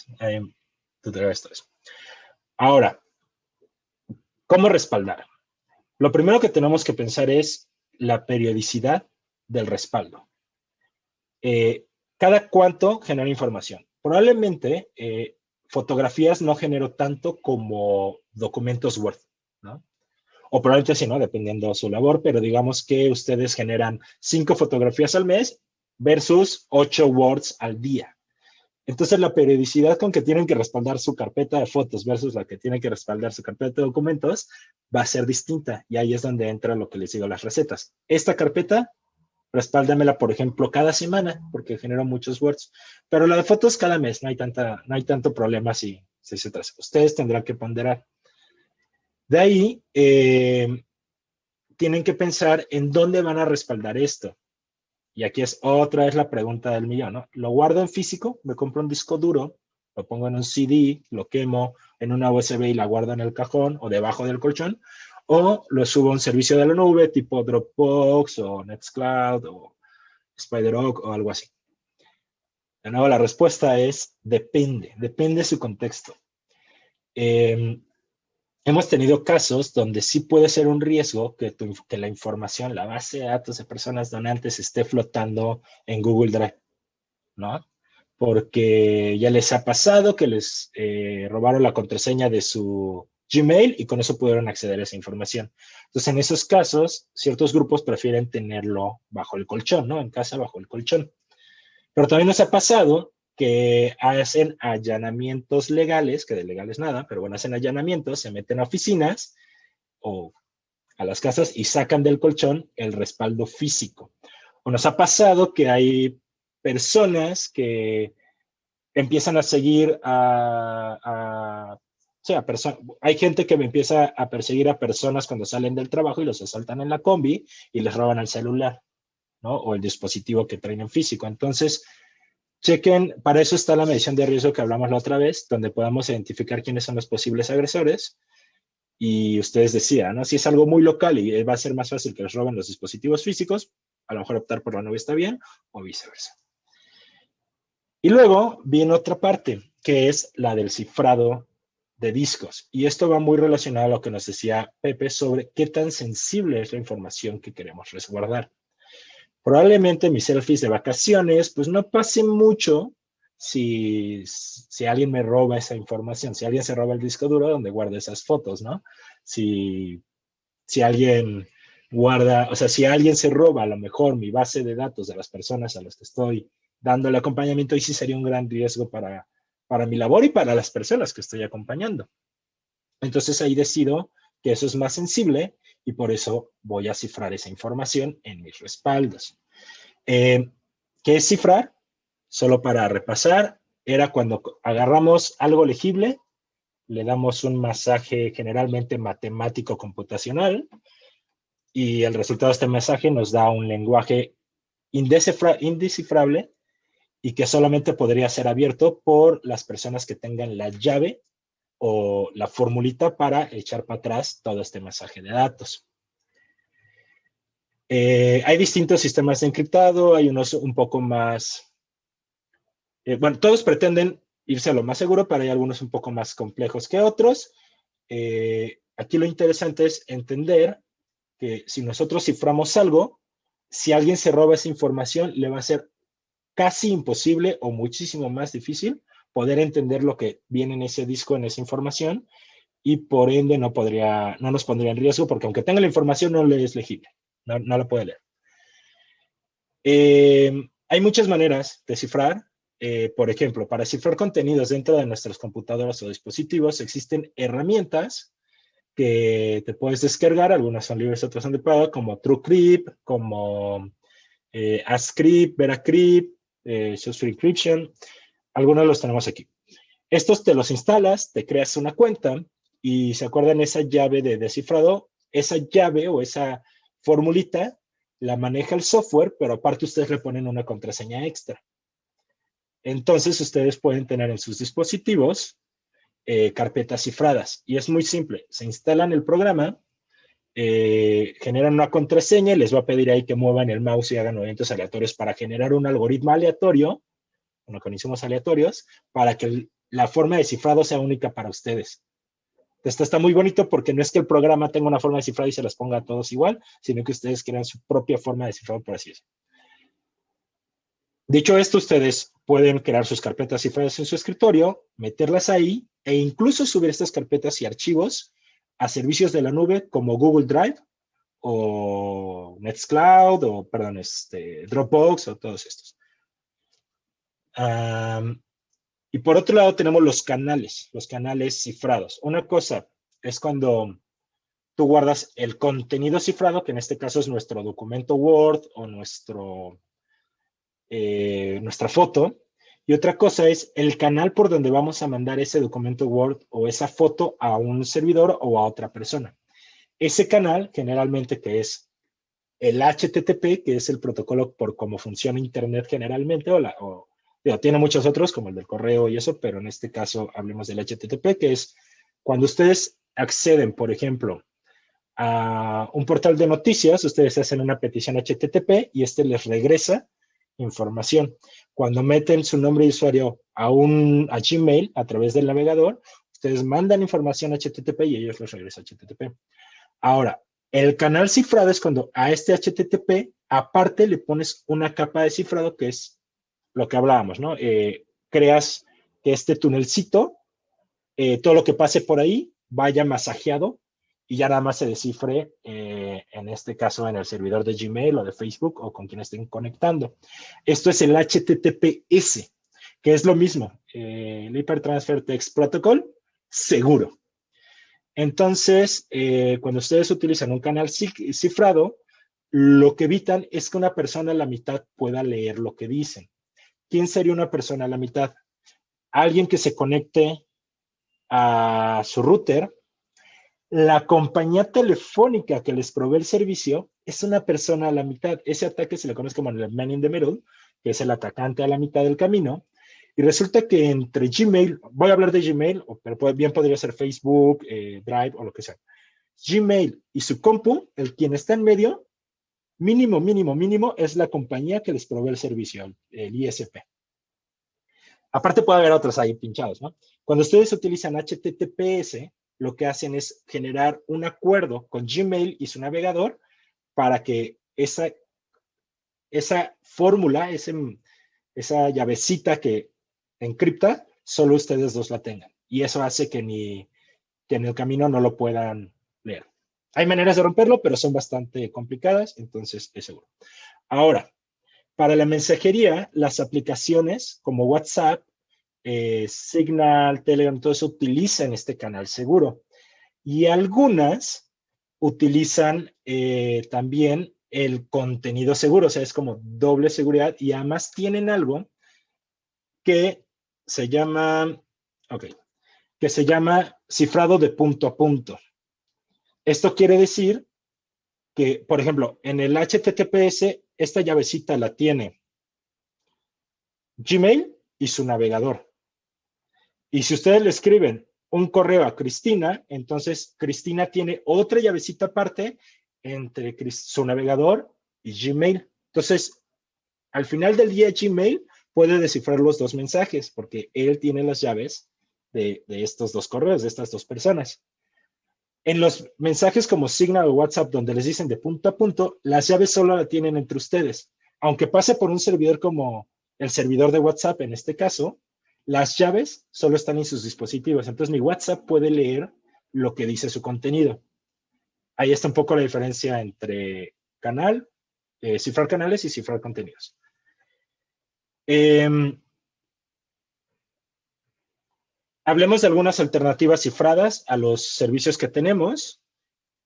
tutorial esto es. Ahora, ¿cómo respaldar? Lo primero que tenemos que pensar es la periodicidad del respaldo. ¿Cada cuánto genera información? Probablemente fotografías no genero tanto como documentos Word, ¿no? O probablemente sí, ¿no? Dependiendo de su labor, pero digamos que ustedes generan 5 fotografías al mes versus 8 Words al día. Entonces, la periodicidad con que tienen que respaldar su carpeta de fotos versus la que tienen que respaldar su carpeta de documentos va a ser distinta. Y ahí es donde entra lo que les digo, las recetas. Esta carpeta, respáldamela, por ejemplo, cada semana, porque genero muchos Words. Pero la de fotos cada mes, no hay tanto problema si se trata. Ustedes tendrán que ponderar. De ahí, tienen que pensar en dónde van a respaldar esto. Y aquí es otra vez la pregunta del millón, ¿no? ¿Lo guardo en físico? Me compro un disco duro, lo pongo en un CD, lo quemo en una USB y la guardo en el cajón o debajo del colchón, o lo subo a un servicio de la nube tipo Dropbox o Nextcloud o SpiderOak o algo así. De nuevo, la respuesta es depende de su contexto. Hemos tenido casos donde sí puede ser un riesgo que la información, la base de datos de personas donantes esté flotando en Google Drive, ¿no? Porque ya les ha pasado que les robaron la contraseña de su Gmail y con eso pudieron acceder a esa información. Entonces, en esos casos, ciertos grupos prefieren tenerlo bajo el colchón, ¿no? En casa, bajo el colchón. Pero también nos ha pasado que hacen allanamientos legales, que de legales nada, pero bueno, hacen allanamientos, se meten a oficinas o a las casas y sacan del colchón el respaldo físico. O nos ha pasado que hay personas que empiezan a seguir hay gente que me empieza a perseguir a personas cuando salen del trabajo y los asaltan en la combi y les roban el celular, ¿no? O el dispositivo que traen en físico. Entonces, chequen, para eso está la medición de riesgo que hablamos la otra vez, donde podamos identificar quiénes son los posibles agresores. Y ustedes decían, ¿no? Si es algo muy local y va a ser más fácil que les roben los dispositivos físicos, a lo mejor optar por la nube está bien, o viceversa. Y luego viene otra parte, que es la del cifrado de discos. Y esto va muy relacionado a lo que nos decía Pepe sobre qué tan sensible es la información que queremos resguardar. Probablemente mis selfies de vacaciones, pues no pase mucho si alguien me roba esa información, si alguien se roba el disco duro donde guarda esas fotos, ¿no? Si alguien guarda, o sea, si alguien se roba a lo mejor mi base de datos de las personas a las que estoy dando el acompañamiento, y sí sería un gran riesgo para mi labor y para las personas que estoy acompañando. Entonces ahí decido que eso es más sensible y por eso voy a cifrar esa información en mis respaldos. ¿Qué es cifrar? Solo para repasar, era cuando agarramos algo legible, le damos un masaje generalmente matemático computacional y el resultado de este masaje nos da un lenguaje indescifrable y que solamente podría ser abierto por las personas que tengan la llave o la formulita para echar para atrás todo este masaje de datos. Hay distintos sistemas de encriptado, hay unos un poco más... bueno, todos pretenden irse a lo más seguro, pero hay algunos un poco más complejos que otros. Aquí lo interesante es entender que si nosotros ciframos algo, si alguien se roba esa información, le va a ser casi imposible o muchísimo más difícil poder entender lo que viene en ese disco, en esa información, y por ende no nos pondría en riesgo, porque aunque tenga la información, no le es legible, no la puede leer. Hay muchas maneras de cifrar. Por ejemplo, para cifrar contenidos dentro de nuestras computadoras o dispositivos, existen herramientas que te puedes descargar, algunas son libres, otras son de pago, como TrueCrypt, como Ascrypt, VeraCrypt, Free Encryption. Algunos los tenemos aquí. Estos te los instalas, te creas una cuenta y se acuerdan esa llave de descifrado, esa llave o esa formulita la maneja el software, pero aparte ustedes le ponen una contraseña extra. Entonces ustedes pueden tener en sus dispositivos carpetas cifradas. Y es muy simple. Se instalan el programa, generan una contraseña y les va a pedir ahí que muevan el mouse y hagan movimientos aleatorios para generar un algoritmo aleatorio, con insumos aleatorios, para que la forma de cifrado sea única para ustedes. Esto está muy bonito porque no es que el programa tenga una forma de cifrado y se las ponga a todos igual, sino que ustedes crean su propia forma de cifrado, por así decirlo. Dicho esto, ustedes pueden crear sus carpetas cifradas en su escritorio, meterlas ahí e incluso subir estas carpetas y archivos a servicios de la nube como Google Drive o Nextcloud o, perdón, Dropbox o todos estos. Y por otro lado tenemos los canales cifrados. Una cosa es cuando tú guardas el contenido cifrado, que en este caso es nuestro documento Word o nuestra foto. Y otra cosa es el canal por donde vamos a mandar ese documento Word o esa foto a un servidor o a otra persona. Ese canal, generalmente, que es el HTTP, que es el protocolo por cómo funciona Internet generalmente, tiene muchos otros, como el del correo y eso, pero en este caso hablemos del HTTP, que es cuando ustedes acceden, por ejemplo, a un portal de noticias, ustedes hacen una petición HTTP y les regresa información. Cuando meten su nombre de usuario a Gmail a través del navegador, ustedes mandan información HTTP y ellos les regresan HTTP. Ahora, el canal cifrado es cuando a este HTTP aparte le pones una capa de cifrado que es lo que hablábamos, ¿no? Creas que este tunelcito, todo lo que pase por ahí vaya masajeado y ya nada más se descifre, en este caso, en el servidor de Gmail o de Facebook o con quien estén conectando. Esto es el HTTPS, que es lo mismo, el Hypertransfer Text Protocol, seguro. Entonces, cuando ustedes utilizan un canal cifrado, lo que evitan es que una persona a la mitad pueda leer lo que dicen. ¿Quién sería una persona a la mitad? Alguien que se conecte a su router. La compañía telefónica que les provee el servicio es una persona a la mitad. Ese ataque se le conoce como el man in the middle, que es el atacante a la mitad del camino. Y resulta que entre Gmail, voy a hablar de Gmail, pero bien podría ser Facebook, Drive o lo que sea. Gmail y su compu, quien está en medio, mínimo, es la compañía que les provee el servicio, el ISP. Aparte puede haber otros ahí pinchados, ¿no? Cuando ustedes utilizan HTTPS, lo que hacen es generar un acuerdo con Gmail y su navegador para que esa fórmula, esa llavecita que encripta, solo ustedes dos la tengan. Y eso hace que en el camino no lo puedan leer. Hay maneras de romperlo, pero son bastante complicadas, entonces es seguro. Ahora, para la mensajería, las aplicaciones como WhatsApp, Signal, Telegram, todo eso utilizan este canal seguro. Y algunas utilizan también el contenido seguro, o sea, es como doble seguridad y además tienen algo que se llama cifrado de punto a punto. Esto quiere decir que, por ejemplo, en el HTTPS, esta llavecita la tiene Gmail y su navegador. Y si ustedes le escriben un correo a Cristina, entonces Cristina tiene otra llavecita aparte entre su navegador y Gmail. Entonces, al final del día, Gmail puede descifrar los dos mensajes porque él tiene las llaves de estos dos correos, de estas dos personas. En los mensajes como Signal o WhatsApp, donde les dicen de punto a punto, las llaves solo la tienen entre ustedes. Aunque pase por un servidor como el servidor de WhatsApp, en este caso, las llaves solo están en sus dispositivos. Entonces, mi WhatsApp puede leer lo que dice su contenido. Ahí está un poco la diferencia entre cifrar canales y cifrar contenidos. Hablemos de algunas alternativas cifradas a los servicios que tenemos.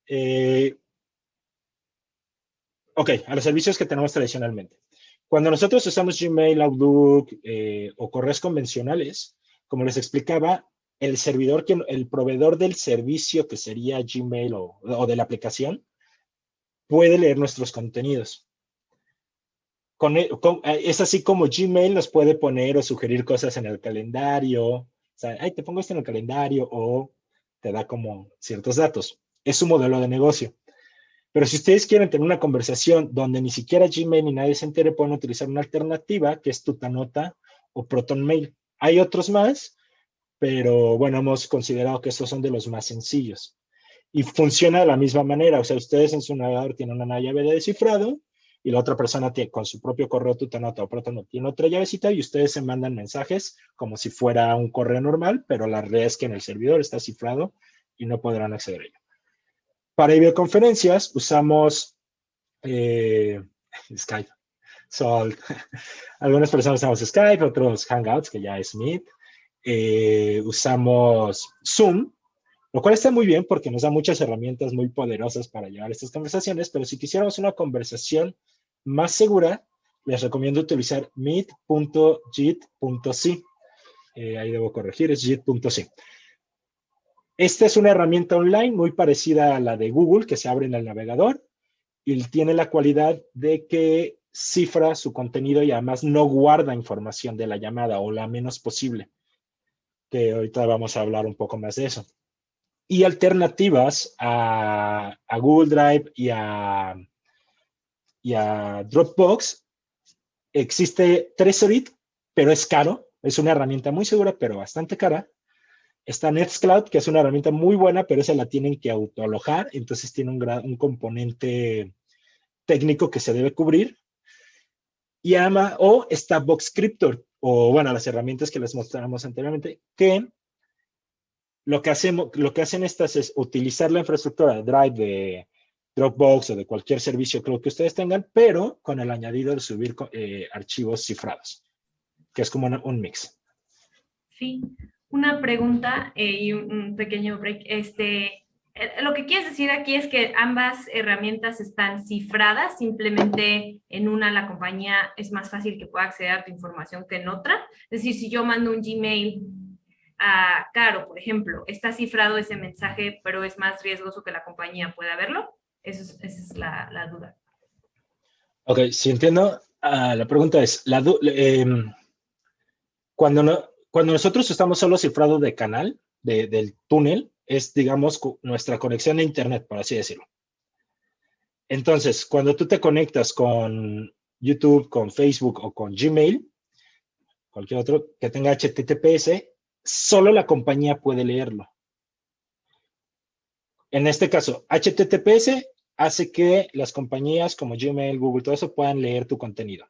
A los servicios que tenemos tradicionalmente. Cuando nosotros usamos Gmail, Outlook o correos convencionales, como les explicaba, el proveedor del servicio que sería Gmail o de la aplicación, puede leer nuestros contenidos. es así como Gmail nos puede poner o sugerir cosas en el calendario. O sea, ay, te pongo esto en el calendario o te da como ciertos datos. Es su modelo de negocio. Pero si ustedes quieren tener una conversación donde ni siquiera Gmail ni nadie se entere, pueden utilizar una alternativa que es Tutanota o ProtonMail. Hay otros más, pero bueno, hemos considerado que estos son de los más sencillos. Y funciona de la misma manera. O sea, ustedes en su navegador tienen una llave de descifrado y la otra persona tiene, con su propio correo Tutanota o ProtonMail tiene otra llavecita y ustedes se mandan mensajes como si fuera un correo normal, pero la realidad es que en el servidor está cifrado y no podrán acceder a ello. Para videoconferencias usamos Skype. Algunas personas usamos Skype, otros Hangouts, que ya es Meet. Usamos Zoom, lo cual está muy bien porque nos da muchas herramientas muy poderosas para llevar estas conversaciones, pero si quisiéramos una conversación más segura, les recomiendo utilizar meet.jit.c. Ahí debo corregir, es jit.c. Esta es una herramienta online muy parecida a la de Google, que se abre en el navegador y tiene la cualidad de que cifra su contenido y además no guarda información de la llamada o la menos posible, que ahorita vamos a hablar un poco más de eso. Y alternativas a Google Drive y a Dropbox, existe Trezorit, pero es caro. Es una herramienta muy segura, pero bastante cara. Está Nextcloud, que es una herramienta muy buena, pero esa la tienen que autoalojar, entonces tiene un componente técnico que se debe cubrir. Y o está Boxcryptor, o bueno, las herramientas que les mostramos anteriormente, que lo que hacen estas es utilizar la infraestructura de Drive, de Dropbox o de cualquier servicio creo que ustedes tengan, pero con el añadido de subir archivos cifrados, que es como un mix. Sí, una pregunta y un pequeño break. Lo que quieres decir aquí es que ambas herramientas están cifradas, simplemente en una la compañía es más fácil que pueda acceder a tu información que en otra. Es decir, si yo mando un Gmail a Caro, por ejemplo, está cifrado ese mensaje, pero es más riesgoso que la compañía pueda verlo. Esa es la duda. Ok, si entiendo, la pregunta es, cuando nosotros estamos solo cifrados de canal, del túnel, es, digamos, nuestra conexión a Internet, por así decirlo. Entonces, cuando tú te conectas con YouTube, con Facebook o con Gmail, cualquier otro que tenga HTTPS, solo la compañía puede leerlo. En este caso, HTTPS hace que las compañías como Gmail, Google, todo eso puedan leer tu contenido.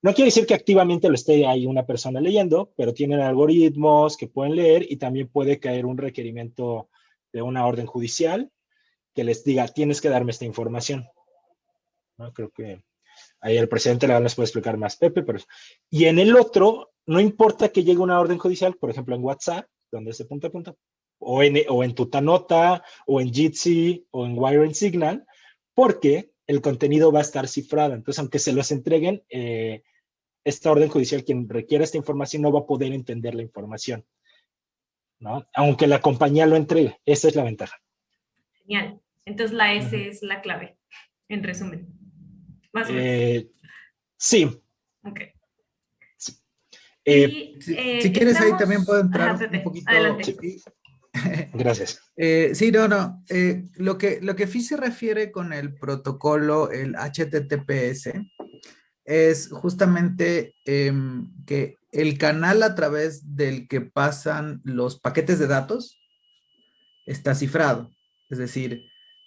No quiere decir que activamente lo esté ahí una persona leyendo, pero tienen algoritmos que pueden leer y también puede caer un requerimiento de una orden judicial que les diga, tienes que darme esta información. ¿No? Creo que ahí el presidente legal nos puede explicar más, Pepe. Pero... Y en el otro, no importa que llegue una orden judicial, por ejemplo en WhatsApp, donde es de punto a punto, o en Tutanota, o en Jitsi, o en Wiring Signal, porque el contenido va a estar cifrado. Entonces, aunque se los entreguen, esta orden judicial, quien requiera esta información, no va a poder entender la información, ¿no? Aunque la compañía lo entregue. Esa es la ventaja. Genial. Entonces, la S es la clave, en resumen. Más o menos. Sí. Ok. Sí. Si quieres, ahí también puedo entrar un poquito. Adelante. Sí. Gracias. Sí, no. Lo que Fi se refiere con el protocolo, el HTTPS, es justamente que el canal a través del que pasan los paquetes de datos está cifrado. Es decir,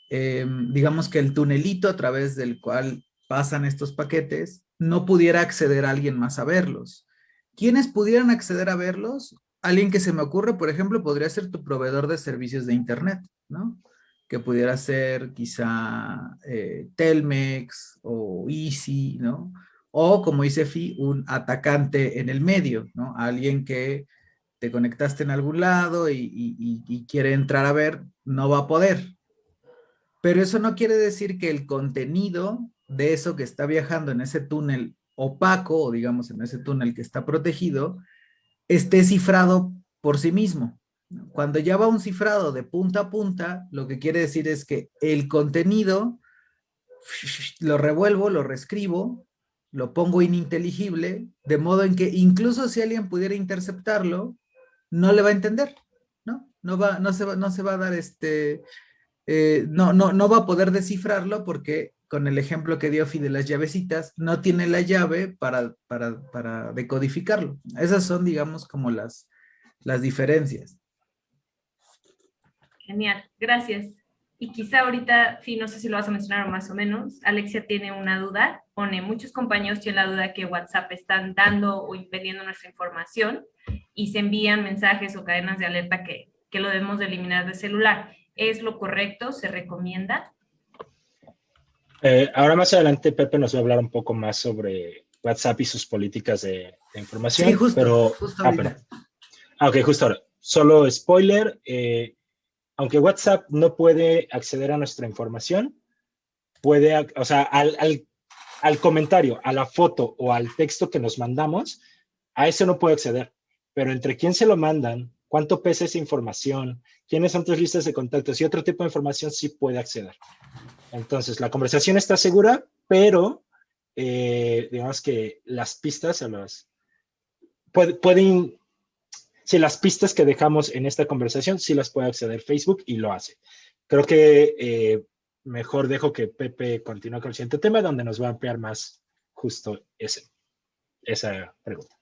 digamos que el tunelito a través del cual pasan estos paquetes no pudiera acceder a alguien más a verlos. ¿Quiénes pudieran acceder a verlos? Alguien que se me ocurre, por ejemplo, podría ser tu proveedor de servicios de Internet, ¿no? Que pudiera ser quizá Telmex o Easy, ¿no? O, como dice Fi, un atacante en el medio, ¿no? Alguien que te conectaste en algún lado y quiere entrar a ver, no va a poder. Pero eso no quiere decir que el contenido de eso que está viajando en ese túnel opaco, o digamos en ese túnel que está protegido, esté cifrado por sí mismo. Cuando ya va un cifrado de punta a punta, lo que quiere decir es que el contenido lo revuelvo, lo reescribo lo pongo ininteligible, de modo en que incluso si alguien pudiera interceptarlo, no le va a entender, ¿no? No se va a dar no va a poder descifrarlo porque con el ejemplo que dio Fi de las llavecitas, no tiene la llave para decodificarlo. Esas son, digamos, como las diferencias. Genial, gracias. Y quizá ahorita, Fi, no sé si lo vas a mencionar o más o menos, Alexia tiene una duda, pone, muchos compañeros tienen la duda que WhatsApp están dando o impidiendo nuestra información y se envían mensajes o cadenas de alerta que lo debemos de eliminar del celular. ¿Es lo correcto? ¿Se recomienda? Ahora más adelante Pepe nos va a hablar un poco más sobre WhatsApp y sus políticas de información. Sí, justo pero, ok, justo ahora. Solo spoiler, aunque WhatsApp no puede acceder a nuestra información, puede, o sea, al comentario, a la foto o al texto que nos mandamos, a eso no puede acceder. Pero entre quién se lo mandan, cuánto pesa esa información, quiénes son tus listas de contactos y otro tipo de información sí puede acceder. Entonces, la conversación está segura, pero digamos que las pistas pueden, si las pistas que dejamos en esta conversación, sí las puede acceder Facebook y lo hace. Creo que mejor dejo que Pepe continúe con el siguiente tema, donde nos va a ampliar más justo esa pregunta.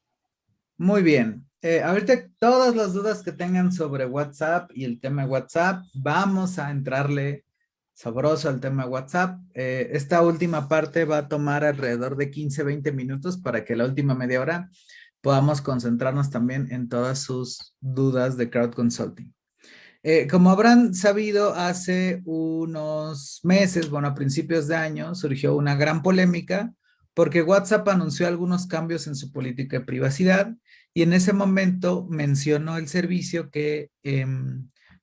Muy bien. Ahorita todas las dudas que tengan sobre WhatsApp y el tema de WhatsApp, vamos a entrarle sabroso al tema de WhatsApp. Esta última parte va a tomar alrededor de 15-20 minutos para que la última media hora podamos concentrarnos también en todas sus dudas de crowd consulting. Como habrán sabido, hace unos meses, bueno, a principios de año, surgió una gran polémica porque WhatsApp anunció algunos cambios en su política de privacidad y en ese momento mencionó el servicio que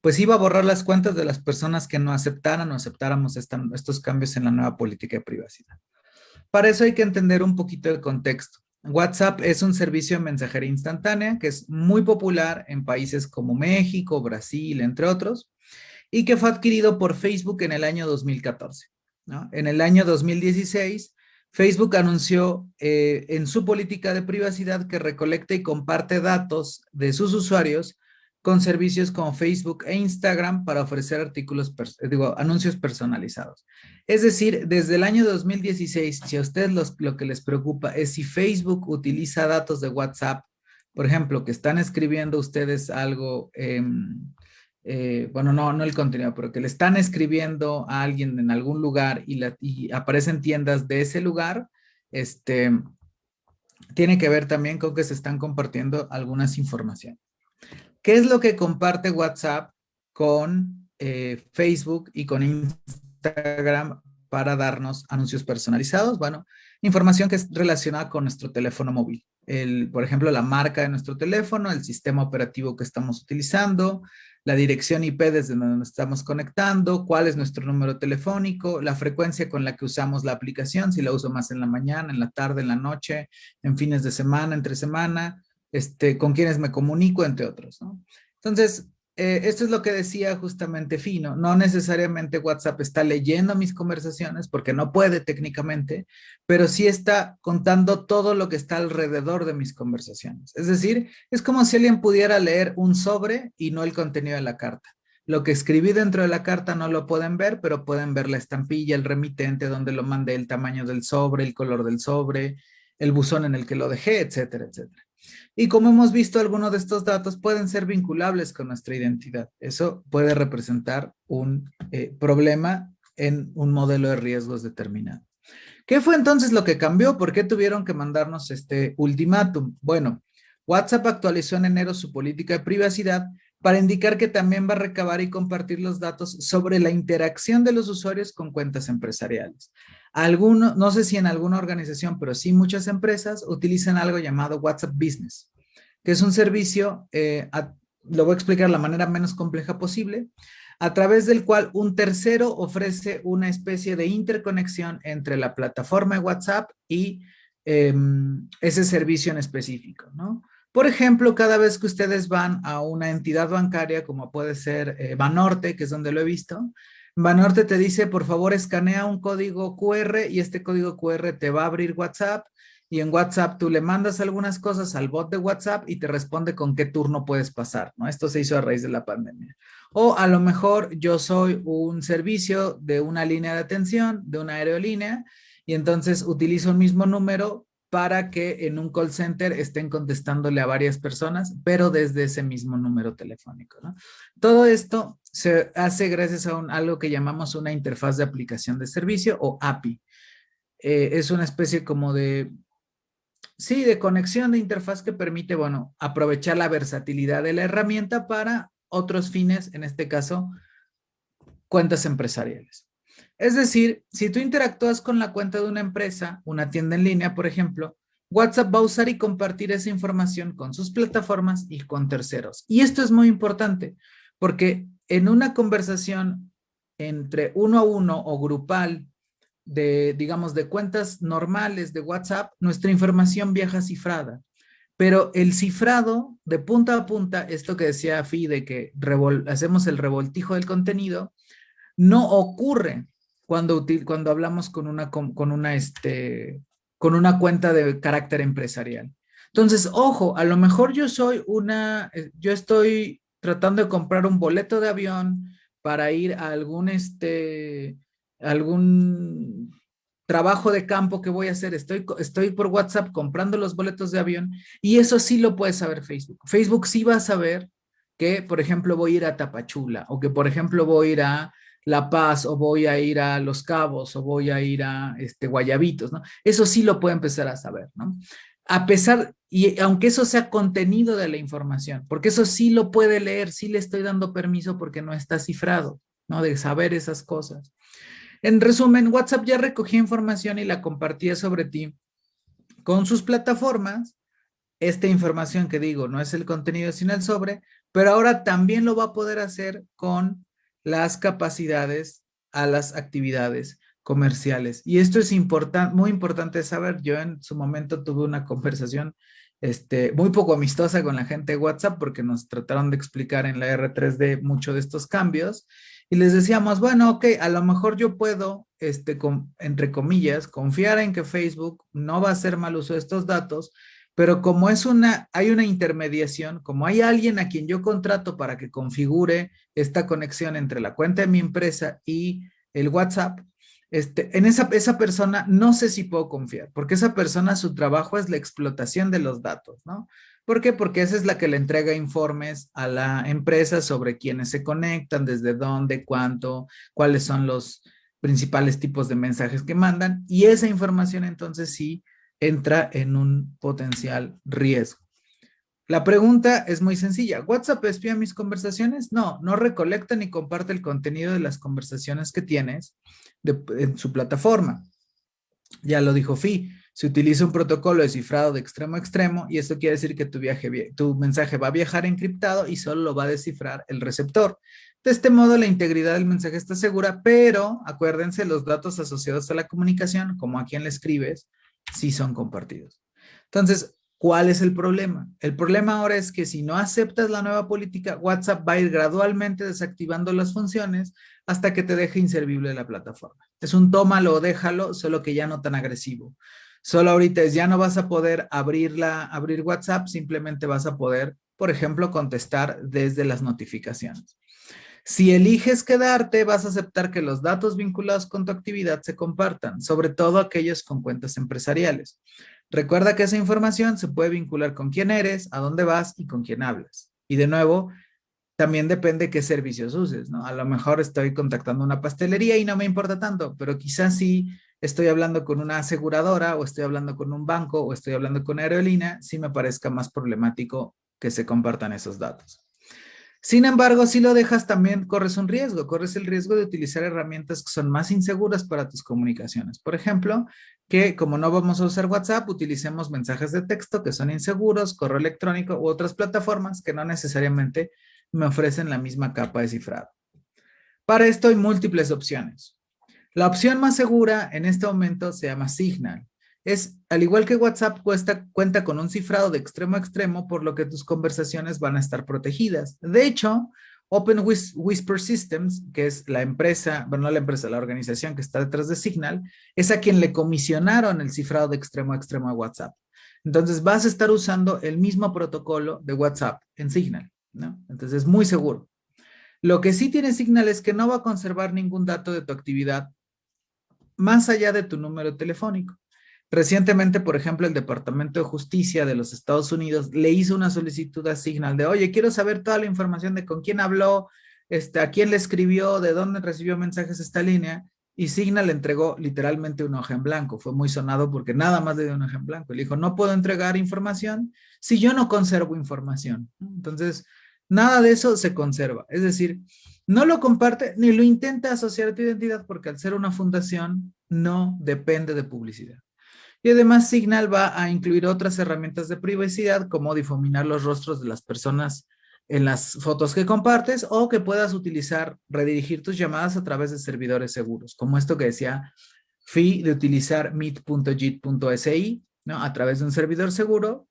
pues iba a borrar las cuentas de las personas que no aceptaran o aceptáramos estos cambios en la nueva política de privacidad. Para eso hay que entender un poquito el contexto. WhatsApp es un servicio de mensajería instantánea que es muy popular en países como México, Brasil, entre otros, y que fue adquirido por Facebook en el año 2014, ¿no? En el año 2016, Facebook anunció en su política de privacidad que recolecta y comparte datos de sus usuarios con servicios como Facebook e Instagram para ofrecer anuncios personalizados. Es decir, desde el año 2016, si a ustedes lo que les preocupa es si Facebook utiliza datos de WhatsApp, por ejemplo, que están escribiendo ustedes algo, bueno, no el contenido, pero que le están escribiendo a alguien en algún lugar y aparecen tiendas de ese lugar, tiene que ver también con que se están compartiendo algunas informaciones. ¿Qué es lo que comparte WhatsApp con Facebook y con Instagram para darnos anuncios personalizados? Bueno, información que es relacionada con nuestro teléfono móvil. Por ejemplo, la marca de nuestro teléfono, el sistema operativo que estamos utilizando, la dirección IP desde donde nos estamos conectando, cuál es nuestro número telefónico, la frecuencia con la que usamos la aplicación, si la uso más en la mañana, en la tarde, en la noche, en fines de semana, entre semana, con quienes me comunico, entre otros, ¿no? Entonces, esto es lo que decía justamente Fino. No necesariamente WhatsApp está leyendo mis conversaciones porque no puede técnicamente, pero sí está contando todo lo que está alrededor de mis conversaciones. Es decir, es como si alguien pudiera leer un sobre y no el contenido de la carta. Lo que escribí dentro de la carta no lo pueden ver, pero pueden ver la estampilla, el remitente, donde lo mandé, el tamaño del sobre, el color del sobre, el buzón en el que lo dejé, etcétera, etcétera. Y como hemos visto, algunos de estos datos pueden ser vinculables con nuestra identidad. Eso puede representar un problema en un modelo de riesgos determinado. ¿Qué fue entonces lo que cambió? ¿Por qué tuvieron que mandarnos este ultimátum? Bueno, WhatsApp actualizó en enero su política de privacidad para indicar que también va a recabar y compartir los datos sobre la interacción de los usuarios con cuentas empresariales. No sé si en alguna organización, pero sí muchas empresas utilizan algo llamado WhatsApp Business, que es un servicio, lo voy a explicar de la manera menos compleja posible, a través del cual un tercero ofrece una especie de interconexión entre la plataforma de WhatsApp y ese servicio en específico, ¿no? Por ejemplo, cada vez que ustedes van a una entidad bancaria, como puede ser Banorte, que es donde lo he visto, Banorte te dice, por favor, escanea un código QR y este código QR te va a abrir WhatsApp y en WhatsApp tú le mandas algunas cosas al bot de WhatsApp y te responde con qué turno puedes pasar, ¿no? Esto se hizo a raíz de la pandemia. O a lo mejor yo soy un servicio de una línea de atención, de una aerolínea, y entonces utilizo un mismo número para que en un call center estén contestándole a varias personas, pero desde ese mismo número telefónico, ¿no? Todo esto se hace gracias a algo que llamamos una interfaz de aplicación de servicio o API. Es una especie como de, sí, de conexión de interfaz que permite, bueno, aprovechar la versatilidad de la herramienta para otros fines, en este caso, cuentas empresariales. Es decir, si tú interactúas con la cuenta de una empresa, una tienda en línea, por ejemplo, WhatsApp va a usar y compartir esa información con sus plataformas y con terceros. Y esto es muy importante porque en una conversación entre uno a uno o grupal de, digamos, de cuentas normales de WhatsApp, nuestra información viaja cifrada. Pero el cifrado de punta a punta, esto que decía Fi de que hacemos el revoltijo del contenido, no ocurre cuando hablamos con una cuenta de carácter empresarial. Entonces, ojo, a lo mejor yo estoy tratando de comprar un boleto de avión para ir a algún trabajo de campo que voy a hacer. Estoy por WhatsApp comprando los boletos de avión y eso sí lo puede saber Facebook. Facebook sí va a saber que, por ejemplo, voy a ir a Tapachula o que, por ejemplo, voy a ir a La Paz o voy a ir a Los Cabos o voy a ir a Guayabitos, ¿no? Eso sí lo puede empezar a saber, ¿no? Y aunque eso sea contenido de la información, porque eso sí lo puede leer, sí le estoy dando permiso porque no está cifrado, ¿no? De saber esas cosas. En resumen, WhatsApp ya recogía información y la compartía sobre ti con sus plataformas. Esta información que digo no es el contenido sino el sobre, pero ahora también lo va a poder hacer con las capacidades a las actividades comerciales. Y esto es muy importante saber. Yo en su momento tuve una conversación muy poco amistosa con la gente de WhatsApp porque nos trataron de explicar en la R3D mucho de estos cambios y les decíamos, bueno, ok, a lo mejor yo puedo, entre comillas, confiar en que Facebook no va a hacer mal uso de estos datos, pero como hay una intermediación, como hay alguien a quien yo contrato para que configure esta conexión entre la cuenta de mi empresa y el WhatsApp, en esa persona no sé si puedo confiar, porque esa persona, su trabajo es la explotación de los datos, ¿no? ¿Por qué? Porque esa es la que le entrega informes a la empresa sobre quiénes se conectan, desde dónde, cuánto, cuáles son los principales tipos de mensajes que mandan, y esa información entonces sí entra en un potencial riesgo. La pregunta es muy sencilla. ¿WhatsApp espía mis conversaciones? No, no recolecta ni comparte el contenido de las conversaciones que tienes en su plataforma. Ya lo dijo Fi, se utiliza un protocolo de cifrado de extremo a extremo y esto quiere decir que tu mensaje va a viajar encriptado y solo lo va a descifrar el receptor. De este modo, la integridad del mensaje está segura, pero acuérdense, los datos asociados a la comunicación, como a quién le escribes, sí son compartidos. Entonces, ¿cuál es el problema? El problema ahora es que si no aceptas la nueva política, WhatsApp va a ir gradualmente desactivando las funciones hasta que te deje inservible la plataforma. Es un tómalo o déjalo, solo que ya no tan agresivo. Solo ahorita ya no vas a poder abrir WhatsApp, simplemente vas a poder, por ejemplo, contestar desde las notificaciones. Si eliges quedarte, vas a aceptar que los datos vinculados con tu actividad se compartan, sobre todo aquellos con cuentas empresariales. Recuerda que esa información se puede vincular con quién eres, a dónde vas y con quién hablas. Y de nuevo, también depende qué servicios uses, ¿no? A lo mejor estoy contactando una pastelería y no me importa tanto, pero quizás sí estoy hablando con una aseguradora o estoy hablando con un banco o estoy hablando con una aerolínea, sí me parezca más problemático que se compartan esos datos. Sin embargo, si lo dejas también corres el riesgo de utilizar herramientas que son más inseguras para tus comunicaciones. Por ejemplo, que como no vamos a usar WhatsApp, utilicemos mensajes de texto que son inseguros, correo electrónico u otras plataformas que no necesariamente me ofrecen la misma capa de cifrado. Para esto hay múltiples opciones. La opción más segura en este momento se llama Signal. al igual que WhatsApp, cuenta con un cifrado de extremo a extremo, por lo que tus conversaciones van a estar protegidas. De hecho, Open Whisper Systems, que es la empresa, bueno, no la empresa, la organización que está detrás de Signal, es a quien le comisionaron el cifrado de extremo a extremo a WhatsApp. Entonces, vas a estar usando el mismo protocolo de WhatsApp en Signal, ¿no? Entonces, es muy seguro. Lo que sí tiene Signal es que no va a conservar ningún dato de tu actividad más allá de tu número telefónico. Recientemente, por ejemplo, el Departamento de Justicia de los Estados Unidos le hizo una solicitud a Signal de, oye, quiero saber toda la información de con quién habló, a quién le escribió, de dónde recibió mensajes esta línea, y Signal le entregó literalmente una hoja en blanco. Fue muy sonado porque nada más le dio una hoja en blanco. Le dijo, no puedo entregar información si yo no conservo información. Entonces, nada de eso se conserva. Es decir, no lo comparte ni lo intenta asociar a tu identidad porque al ser una fundación no depende de publicidad. Y además Signal va a incluir otras herramientas de privacidad como difuminar los rostros de las personas en las fotos que compartes o que puedas utilizar, redirigir tus llamadas a través de servidores seguros, como esto que decía Fi de utilizar meet.jit.si, ¿no? A través de un servidor seguro,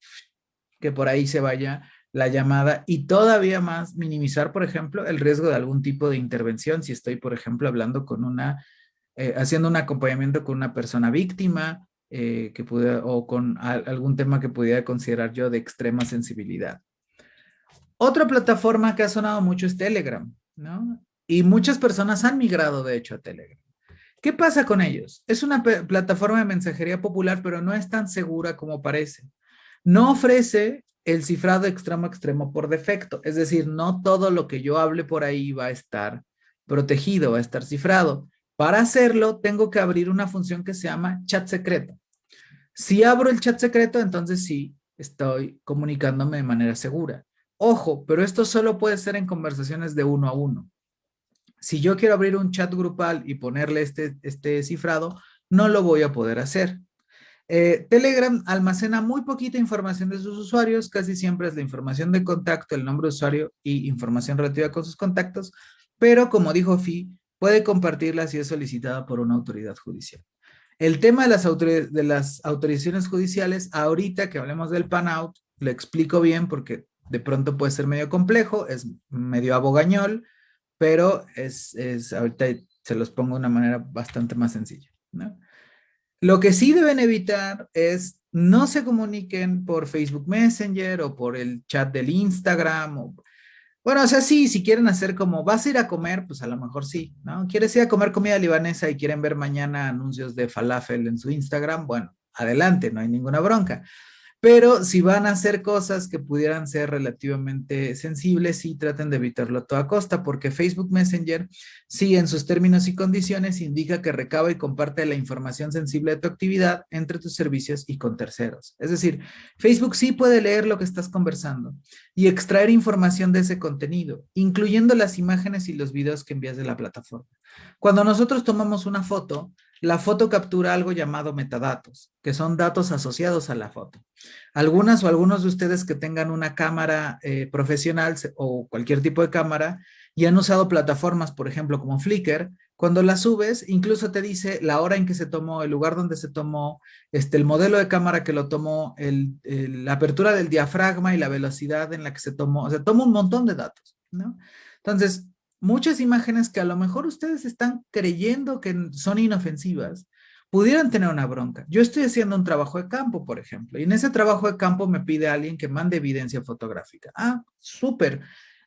que por ahí se vaya la llamada y todavía más minimizar, por ejemplo, el riesgo de algún tipo de intervención si estoy, por ejemplo, hablando con haciendo un acompañamiento con una persona víctima que pudiera, o con algún tema que pudiera considerar yo de extrema sensibilidad. Otra plataforma que ha sonado mucho es Telegram, ¿no? Y muchas personas han migrado, de hecho, a Telegram. ¿Qué pasa con ellos? Es una plataforma de mensajería popular, pero no es tan segura como parece. No ofrece el cifrado extremo a extremo por defecto. Es decir, no todo lo que yo hable por ahí va a estar protegido, va a estar cifrado. Para hacerlo, tengo que abrir una función que se llama chat secreto. Si abro el chat secreto, entonces sí, estoy comunicándome de manera segura. Ojo, pero esto solo puede ser en conversaciones de uno a uno. Si yo quiero abrir un chat grupal y ponerle este cifrado, no lo voy a poder hacer. Telegram almacena muy poquita información de sus usuarios, casi siempre es la información de contacto, el nombre de usuario y información relativa con sus contactos, pero como dijo Fi, puede compartirla si es solicitada por una autoridad judicial. El tema de las autorizaciones judiciales, ahorita que hablemos del pan-out, lo explico bien porque de pronto puede ser medio complejo, es medio abogañol, pero ahorita se los pongo de una manera bastante más sencilla, ¿no? Lo que sí deben evitar es no se comuniquen por Facebook Messenger o por el chat del Instagram. Bueno, o sea, sí, si quieren hacer como, vas a ir a comer, pues a lo mejor sí, ¿no? ¿Quieres ir a comer comida libanesa y quieren ver mañana anuncios de falafel en su Instagram? Bueno, adelante, no hay ninguna bronca. Pero si van a hacer cosas que pudieran ser relativamente sensibles, sí traten de evitarlo a toda costa, porque Facebook Messenger, sí, en sus términos y condiciones, indica que recaba y comparte la información sensible de tu actividad entre tus servicios y con terceros. Es decir, Facebook sí puede leer lo que estás conversando y extraer información de ese contenido, incluyendo las imágenes y los videos que envías de la plataforma. Cuando nosotros tomamos una foto, la foto captura algo llamado metadatos, que son datos asociados a la foto. Algunas o algunos de ustedes que tengan una cámara profesional o cualquier tipo de cámara y han usado plataformas, por ejemplo, como Flickr, cuando la subes, incluso te dice la hora en que se tomó, el lugar donde se tomó, el modelo de cámara que lo tomó, la apertura del diafragma y la velocidad en la que se tomó. O sea, toma un montón de datos, ¿no? Entonces, muchas imágenes que a lo mejor ustedes están creyendo que son inofensivas, pudieran tener una bronca. Yo estoy haciendo un trabajo de campo, por ejemplo, y en ese trabajo de campo me pide a alguien que mande evidencia fotográfica. Ah, súper.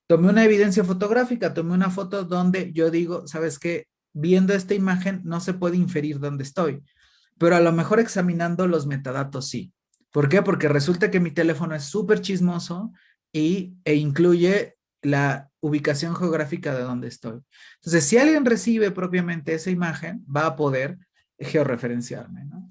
Tomé una evidencia fotográfica, tomé una foto donde yo digo, ¿sabes qué? Viendo esta imagen no se puede inferir dónde estoy, pero a lo mejor examinando los metadatos sí. ¿Por qué? Porque resulta que mi teléfono es súper chismoso e incluye la ubicación geográfica de donde estoy. Entonces, si alguien recibe propiamente esa imagen, va a poder georreferenciarme, ¿no?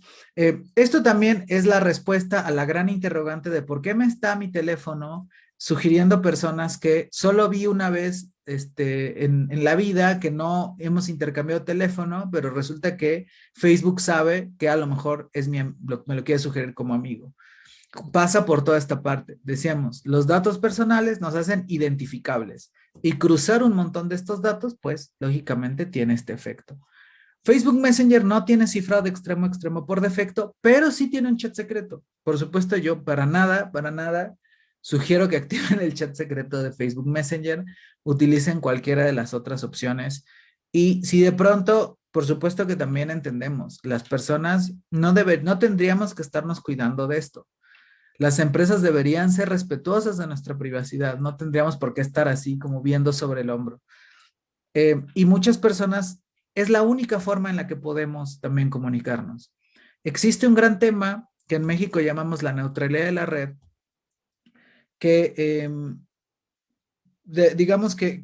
Esto también es la respuesta a la gran interrogante de por qué me está mi teléfono sugiriendo personas que solo vi una vez en la vida, que no hemos intercambiado teléfono, pero resulta que Facebook sabe que a lo mejor me lo quiere sugerir como amigo. Pasa por toda esta parte. Decíamos, los datos personales nos hacen identificables y cruzar un montón de estos datos, pues, lógicamente tiene este efecto. Facebook Messenger no tiene cifrado de extremo a extremo por defecto, pero sí tiene un chat secreto. Por supuesto, yo para nada, sugiero que activen el chat secreto de Facebook Messenger, utilicen cualquiera de las otras opciones. Y si de pronto, por supuesto que también entendemos, las personas no tendríamos que estarnos cuidando de esto. Las empresas deberían ser respetuosas de nuestra privacidad, no tendríamos por qué estar así como viendo sobre el hombro. Y muchas personas, es la única forma en la que podemos también comunicarnos. Existe un gran tema que en México llamamos la neutralidad de la red, que digamos que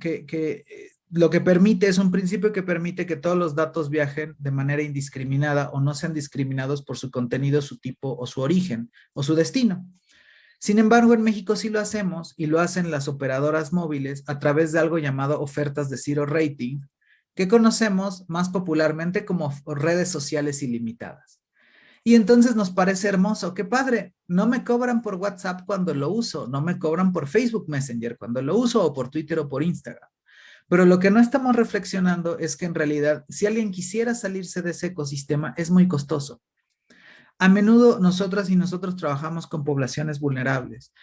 lo que permite es un principio que permite que todos los datos viajen de manera indiscriminada o no sean discriminados por su contenido, su tipo o su origen o su destino. Sin embargo, en México sí lo hacemos y lo hacen las operadoras móviles a través de algo llamado ofertas de zero rating, que conocemos más popularmente como redes sociales ilimitadas. Y entonces nos parece hermoso, qué padre, no me cobran por WhatsApp cuando lo uso, no me cobran por Facebook Messenger cuando lo uso o por Twitter o por Instagram. Pero lo que no estamos reflexionando es que en realidad, si alguien quisiera salirse de ese ecosistema, es muy costoso. A menudo nosotras y nosotros trabajamos con poblaciones vulnerables.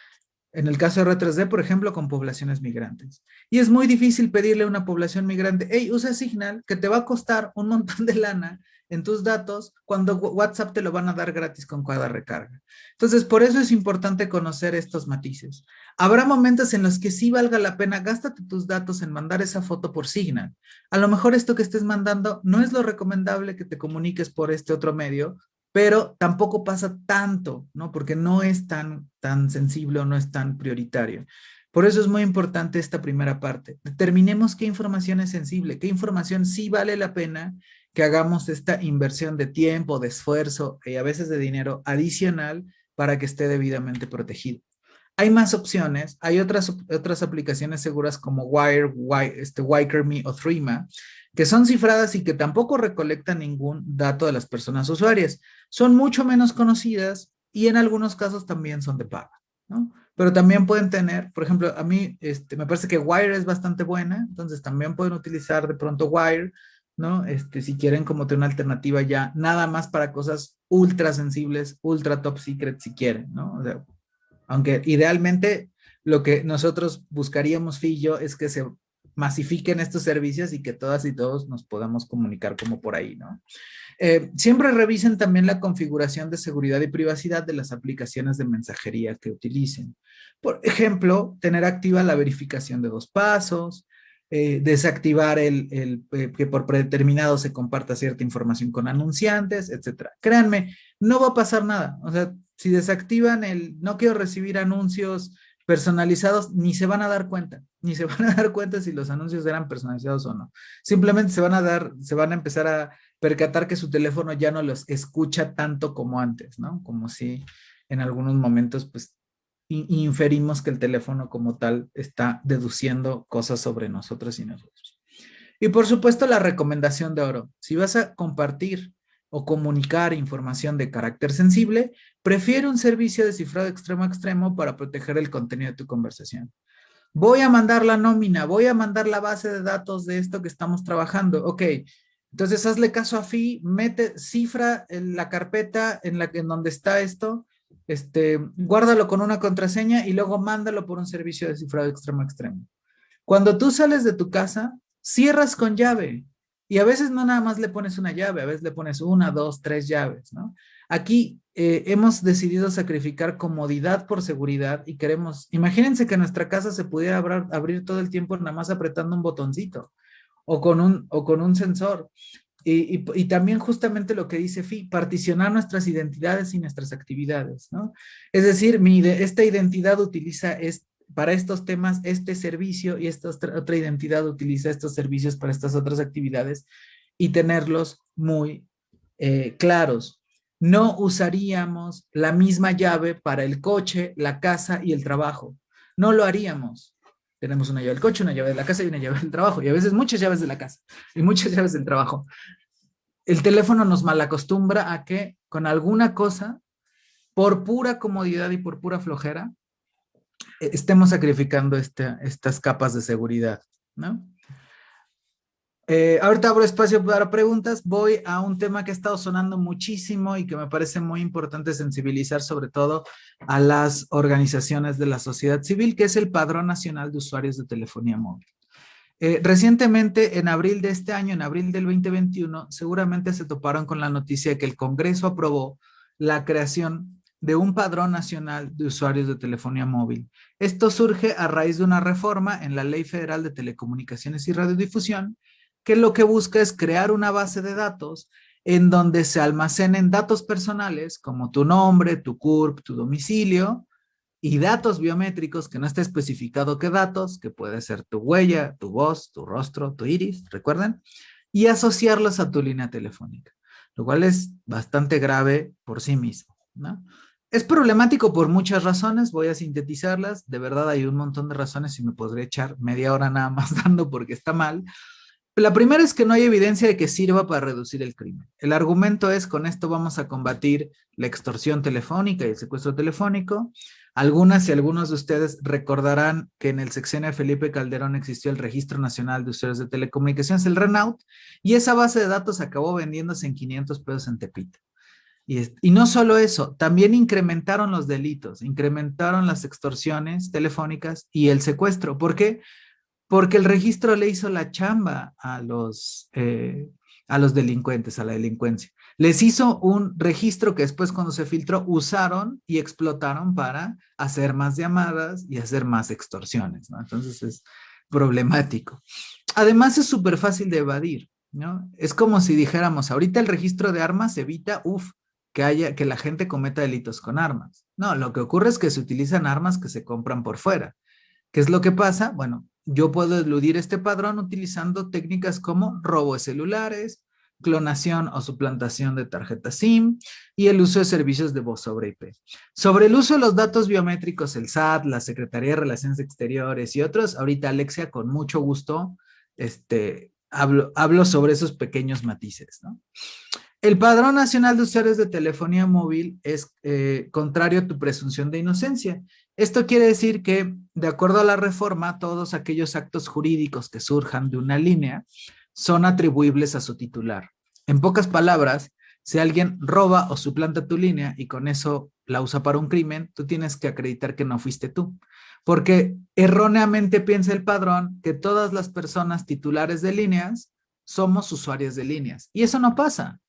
En el caso de R3D, por ejemplo, con poblaciones migrantes. Y es muy difícil pedirle a una población migrante, hey, usa Signal, que te va a costar un montón de lana en tus datos, cuando WhatsApp te lo van a dar gratis con cada recarga. Entonces, por eso es importante conocer estos matices. Habrá momentos en los que sí valga la pena, gástate tus datos en mandar esa foto por Signal. A lo mejor esto que estés mandando no es lo recomendable que te comuniques por este otro medio, pero tampoco pasa tanto, ¿no? Porque no es tan sensible o no es tan prioritario. Por eso es muy importante esta primera parte. Determinemos qué información es sensible, qué información sí vale la pena que hagamos esta inversión de tiempo, de esfuerzo y a veces de dinero adicional para que esté debidamente protegido. Hay más opciones, hay otras aplicaciones seguras como Wiker.me o Threema, que son cifradas y que tampoco recolectan ningún dato de las personas usuarias. Son mucho menos conocidas y en algunos casos también son de paga, ¿no? Pero también pueden tener, por ejemplo, a mí me parece que Wire es bastante buena, entonces también pueden utilizar de pronto Wire, ¿no? Si quieren como tener una alternativa ya, nada más para cosas ultra sensibles, ultra top secret si quieren, ¿no? O sea, aunque idealmente lo que nosotros buscaríamos, Fi y yo, es que se masifiquen estos servicios y que todas y todos nos podamos comunicar como por ahí, ¿no? Siempre revisen también la configuración de seguridad y privacidad de las aplicaciones de mensajería que utilicen. Por ejemplo, tener activa la verificación de 2 pasos, desactivar que por predeterminado se comparta cierta información con anunciantes, etcétera. Créanme, no va a pasar nada. O sea, si desactivan no quiero recibir anuncios personalizados, ni se van a dar cuenta, ni se van a dar cuenta si los anuncios eran personalizados o no. Simplemente se van a empezar a percatar que su teléfono ya no los escucha tanto como antes, ¿no? Como si en algunos momentos, pues, inferimos que el teléfono como tal está deduciendo cosas sobre nosotros y nosotros. Y por supuesto, la recomendación de oro. Si vas a compartir o comunicar información de carácter sensible, prefiere un servicio de cifrado extremo a extremo para proteger el contenido de tu conversación. Voy a mandar la nómina, voy a mandar la base de datos de esto que estamos trabajando. Ok, entonces hazle caso a Fi, cifra en la carpeta en donde está esto, guárdalo con una contraseña y luego mándalo por un servicio de cifrado extremo a extremo. Cuando tú sales de tu casa, cierras con llave. Y a veces no nada más le pones una llave, a veces le pones 1, 2, 3 llaves, ¿no? Aquí hemos decidido sacrificar comodidad por seguridad y imagínense que nuestra casa se pudiera abrir todo el tiempo nada más apretando un botoncito o con un sensor. Y también justamente lo que dice Fi, particionar nuestras identidades y nuestras actividades, ¿no? Es decir, esta identidad utiliza para estos temas este servicio y esta otra identidad utiliza estos servicios para estas otras actividades y tenerlos muy claros. No usaríamos la misma llave para el coche, la casa y el trabajo. No lo haríamos. Tenemos una llave del coche, una llave de la casa y una llave del trabajo. Y a veces muchas llaves de la casa y muchas llaves del trabajo. El teléfono nos malacostumbra a que con alguna cosa, por pura comodidad y por pura flojera, estemos sacrificando estas capas de seguridad, ¿no? Ahorita abro espacio para preguntas. Voy a un tema que ha estado sonando muchísimo y que me parece muy importante sensibilizar sobre todo a las organizaciones de la sociedad civil, que es el Padrón Nacional de Usuarios de Telefonía Móvil. Recientemente, en abril de este año, en abril del 2021, seguramente se toparon con la noticia de que el Congreso aprobó la creación de un Padrón Nacional de Usuarios de Telefonía Móvil. Esto surge a raíz de una reforma en la Ley Federal de Telecomunicaciones y Radiodifusión, que lo que busca es crear una base de datos en donde se almacenen datos personales como tu nombre, tu CURP, tu domicilio y datos biométricos que no está especificado qué datos, que puede ser tu huella, tu voz, tu rostro, tu iris, ¿recuerdan? Y asociarlos a tu línea telefónica, lo cual es bastante grave por sí mismo, ¿no? Es problemático por muchas razones, voy a sintetizarlas, de verdad hay un montón de razones y me podría echar media hora nada más dando porque está mal. La primera es que no hay evidencia de que sirva para reducir el crimen. El argumento es, con esto vamos a combatir la extorsión telefónica y el secuestro telefónico. Algunas y algunos de ustedes recordarán que en el sexenio de Felipe Calderón existió el Registro Nacional de Usuarios de Telecomunicaciones, el RENAUT, y esa base de datos acabó vendiéndose en 500 pesos en Tepito. Y no solo eso, también incrementaron los delitos, incrementaron las extorsiones telefónicas y el secuestro. ¿Por qué? Porque el registro le hizo la chamba a los delincuentes, a la delincuencia. Les hizo un registro que después cuando se filtró usaron y explotaron para hacer más llamadas y hacer más extorsiones, ¿no? Entonces es problemático. Además es súper fácil de evadir, ¿no? Es como si dijéramos, ahorita el registro de armas evita, que la gente cometa delitos con armas. No, lo que ocurre es que se utilizan armas que se compran por fuera. ¿Qué es lo que pasa? Bueno, yo puedo eludir este padrón utilizando técnicas como robo de celulares, clonación o suplantación de tarjetas SIM y el uso de servicios de voz sobre IP. Sobre el uso de los datos biométricos, el SAT, la Secretaría de Relaciones Exteriores y otros, ahorita Alexia, con mucho gusto, hablo sobre esos pequeños matices, ¿no? El Padrón Nacional de Usuarios de Telefonía Móvil es contrario a tu presunción de inocencia. Esto quiere decir que, de acuerdo a la reforma, todos aquellos actos jurídicos que surjan de una línea son atribuibles a su titular. En pocas palabras, si alguien roba o suplanta tu línea y con eso la usa para un crimen, tú tienes que acreditar que no fuiste tú. Porque erróneamente piensa el padrón que todas las personas titulares de líneas somos usuarios de líneas. Y eso no pasa.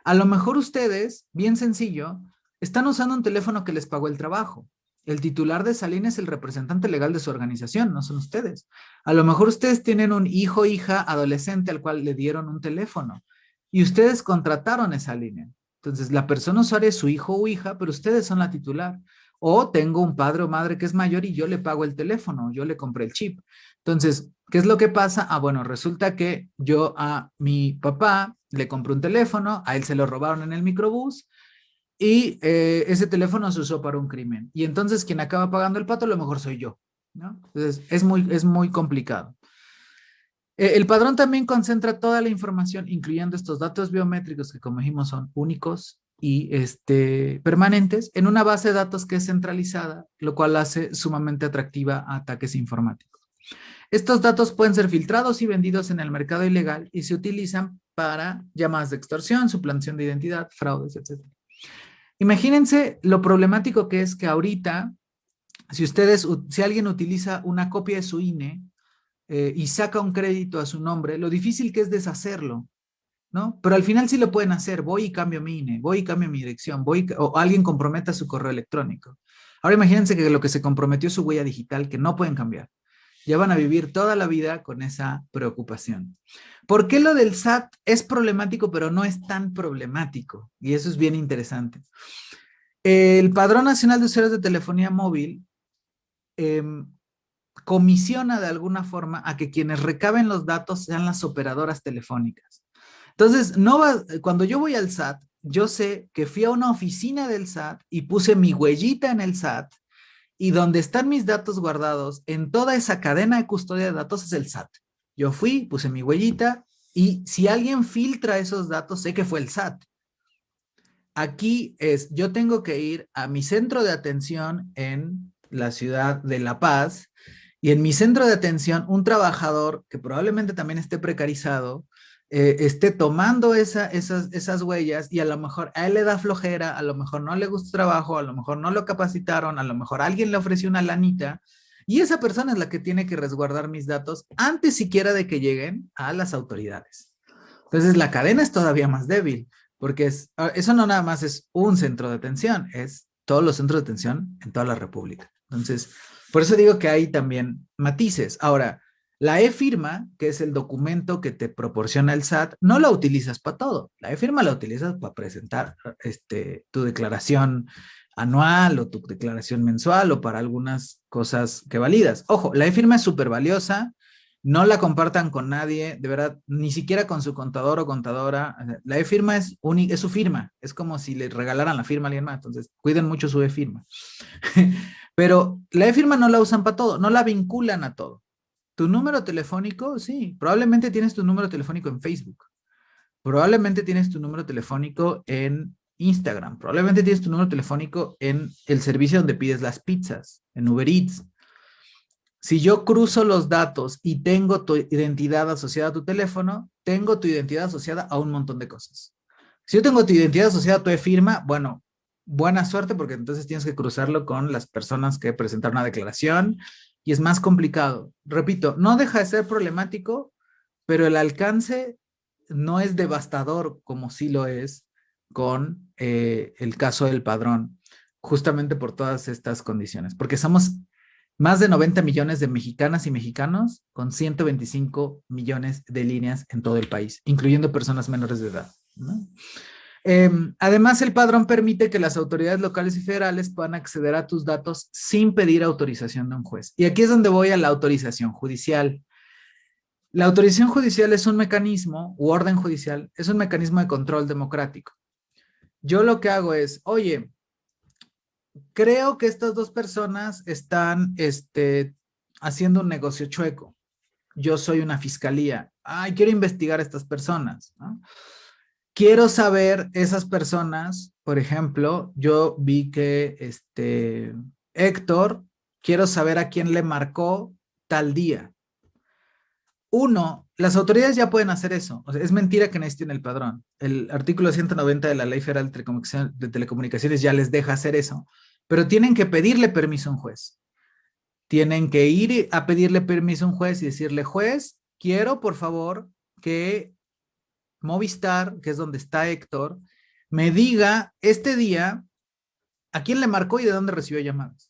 A lo mejor ustedes, bien sencillo, están usando un teléfono que les pagó el trabajo. El titular de esa línea es el representante legal de su organización, no son ustedes. A lo mejor ustedes tienen un hijo o hija adolescente al cual le dieron un teléfono y ustedes contrataron esa línea. Entonces, la persona usuaria es su hijo o hija, pero ustedes son la titular. O tengo un padre o madre que es mayor y yo le pago el teléfono, yo le compré el chip. Entonces, ¿qué es lo que pasa? Bueno, resulta que yo a mi papá le compré un teléfono, a él se lo robaron en el microbús y ese teléfono se usó para un crimen. Y entonces quien acaba pagando el pato a lo mejor soy yo, ¿no? Entonces, es muy complicado. El padrón también concentra toda la información, incluyendo estos datos biométricos que, como dijimos, son únicos y permanentes, en una base de datos que es centralizada, lo cual hace sumamente atractiva a ataques informáticos. Estos datos pueden ser filtrados y vendidos en el mercado ilegal y se utilizan para llamadas de extorsión, suplantación de identidad, fraudes, etc. Imagínense lo problemático que es que ahorita, si alguien utiliza una copia de su INE y saca un crédito a su nombre, lo difícil que es deshacerlo, ¿no? Pero al final sí lo pueden hacer. Voy y cambio mi INE, voy y cambio mi dirección, o alguien comprometa su correo electrónico. Ahora imagínense que lo que se comprometió es su huella digital, que no pueden cambiar. Ya van a vivir toda la vida con esa preocupación. ¿Por qué lo del SAT es problemático, pero no es tan problemático? Y eso es bien interesante. El Padrón Nacional de Usuarios de Telefonía Móvil comisiona de alguna forma a que quienes recaben los datos sean las operadoras telefónicas. Entonces, cuando yo voy al SAT, yo sé que fui a una oficina del SAT y puse mi huellita en el SAT y donde están mis datos guardados en toda esa cadena de custodia de datos es el SAT. Yo fui, puse mi huellita y si alguien filtra esos datos, sé que fue el SAT. Aquí yo tengo que ir a mi centro de atención en la ciudad de La Paz Y en mi centro de atención, un trabajador que probablemente también esté precarizado, esté tomando esas huellas y a lo mejor a él le da flojera, a lo mejor no le gusta el trabajo, a lo mejor no lo capacitaron, a lo mejor alguien le ofreció una lanita y esa persona es la que tiene que resguardar mis datos antes siquiera de que lleguen a las autoridades. Entonces la cadena es todavía más débil porque eso no nada más es un centro de atención, es todos los centros de atención en toda la República. Entonces, por eso digo que hay también matices. Ahora, la e-firma, que es el documento que te proporciona el SAT, no la utilizas para todo. La e-firma la utilizas para presentar tu declaración anual o tu declaración mensual o para algunas cosas que validas. Ojo, la e-firma es súper valiosa. No la compartan con nadie, de verdad, ni siquiera con su contador o contadora. La e-firma es su firma. Es como si le regalaran la firma a alguien más. Entonces, cuiden mucho su e-firma. Pero la e-firma no la usan para todo, no la vinculan a todo. Tu número telefónico, sí, probablemente tienes tu número telefónico en Facebook, probablemente tienes tu número telefónico en Instagram, probablemente tienes tu número telefónico en el servicio donde pides las pizzas, en Uber Eats. Si yo cruzo los datos y tengo tu identidad asociada a tu teléfono, tengo tu identidad asociada a un montón de cosas. Si yo tengo tu identidad asociada a tu e-firma, bueno, buena suerte porque entonces tienes que cruzarlo con las personas que presentaron una declaración y es más complicado. Repito, no deja de ser problemático, pero el alcance no es devastador como sí lo es con el caso del padrón, justamente por todas estas condiciones, porque somos más de 90 millones de mexicanas y mexicanos con 125 millones de líneas en todo el país, incluyendo personas menores de edad, ¿no? Además, el padrón permite que las autoridades locales y federales puedan acceder a tus datos sin pedir autorización de un juez. Y aquí es donde voy a la autorización judicial. La autorización judicial es un mecanismo, u orden judicial, es un mecanismo de control democrático. Yo lo que hago es, oye, creo que estas dos personas están haciendo un negocio chueco. Yo soy una fiscalía. Ay, quiero investigar a estas personas, ¿no? Quiero saber esas personas, por ejemplo, yo vi que Héctor, quiero saber a quién le marcó tal día. Uno, las autoridades ya pueden hacer eso. O sea, es mentira que necesiten el padrón. El artículo 190 de la Ley Federal de Telecomunicaciones ya les deja hacer eso, pero tienen que pedirle permiso a un juez. Tienen que ir a pedirle permiso a un juez y decirle, juez, quiero por favor que Movistar, que es donde está Héctor, me diga este día a quién le marcó y de dónde recibió llamadas.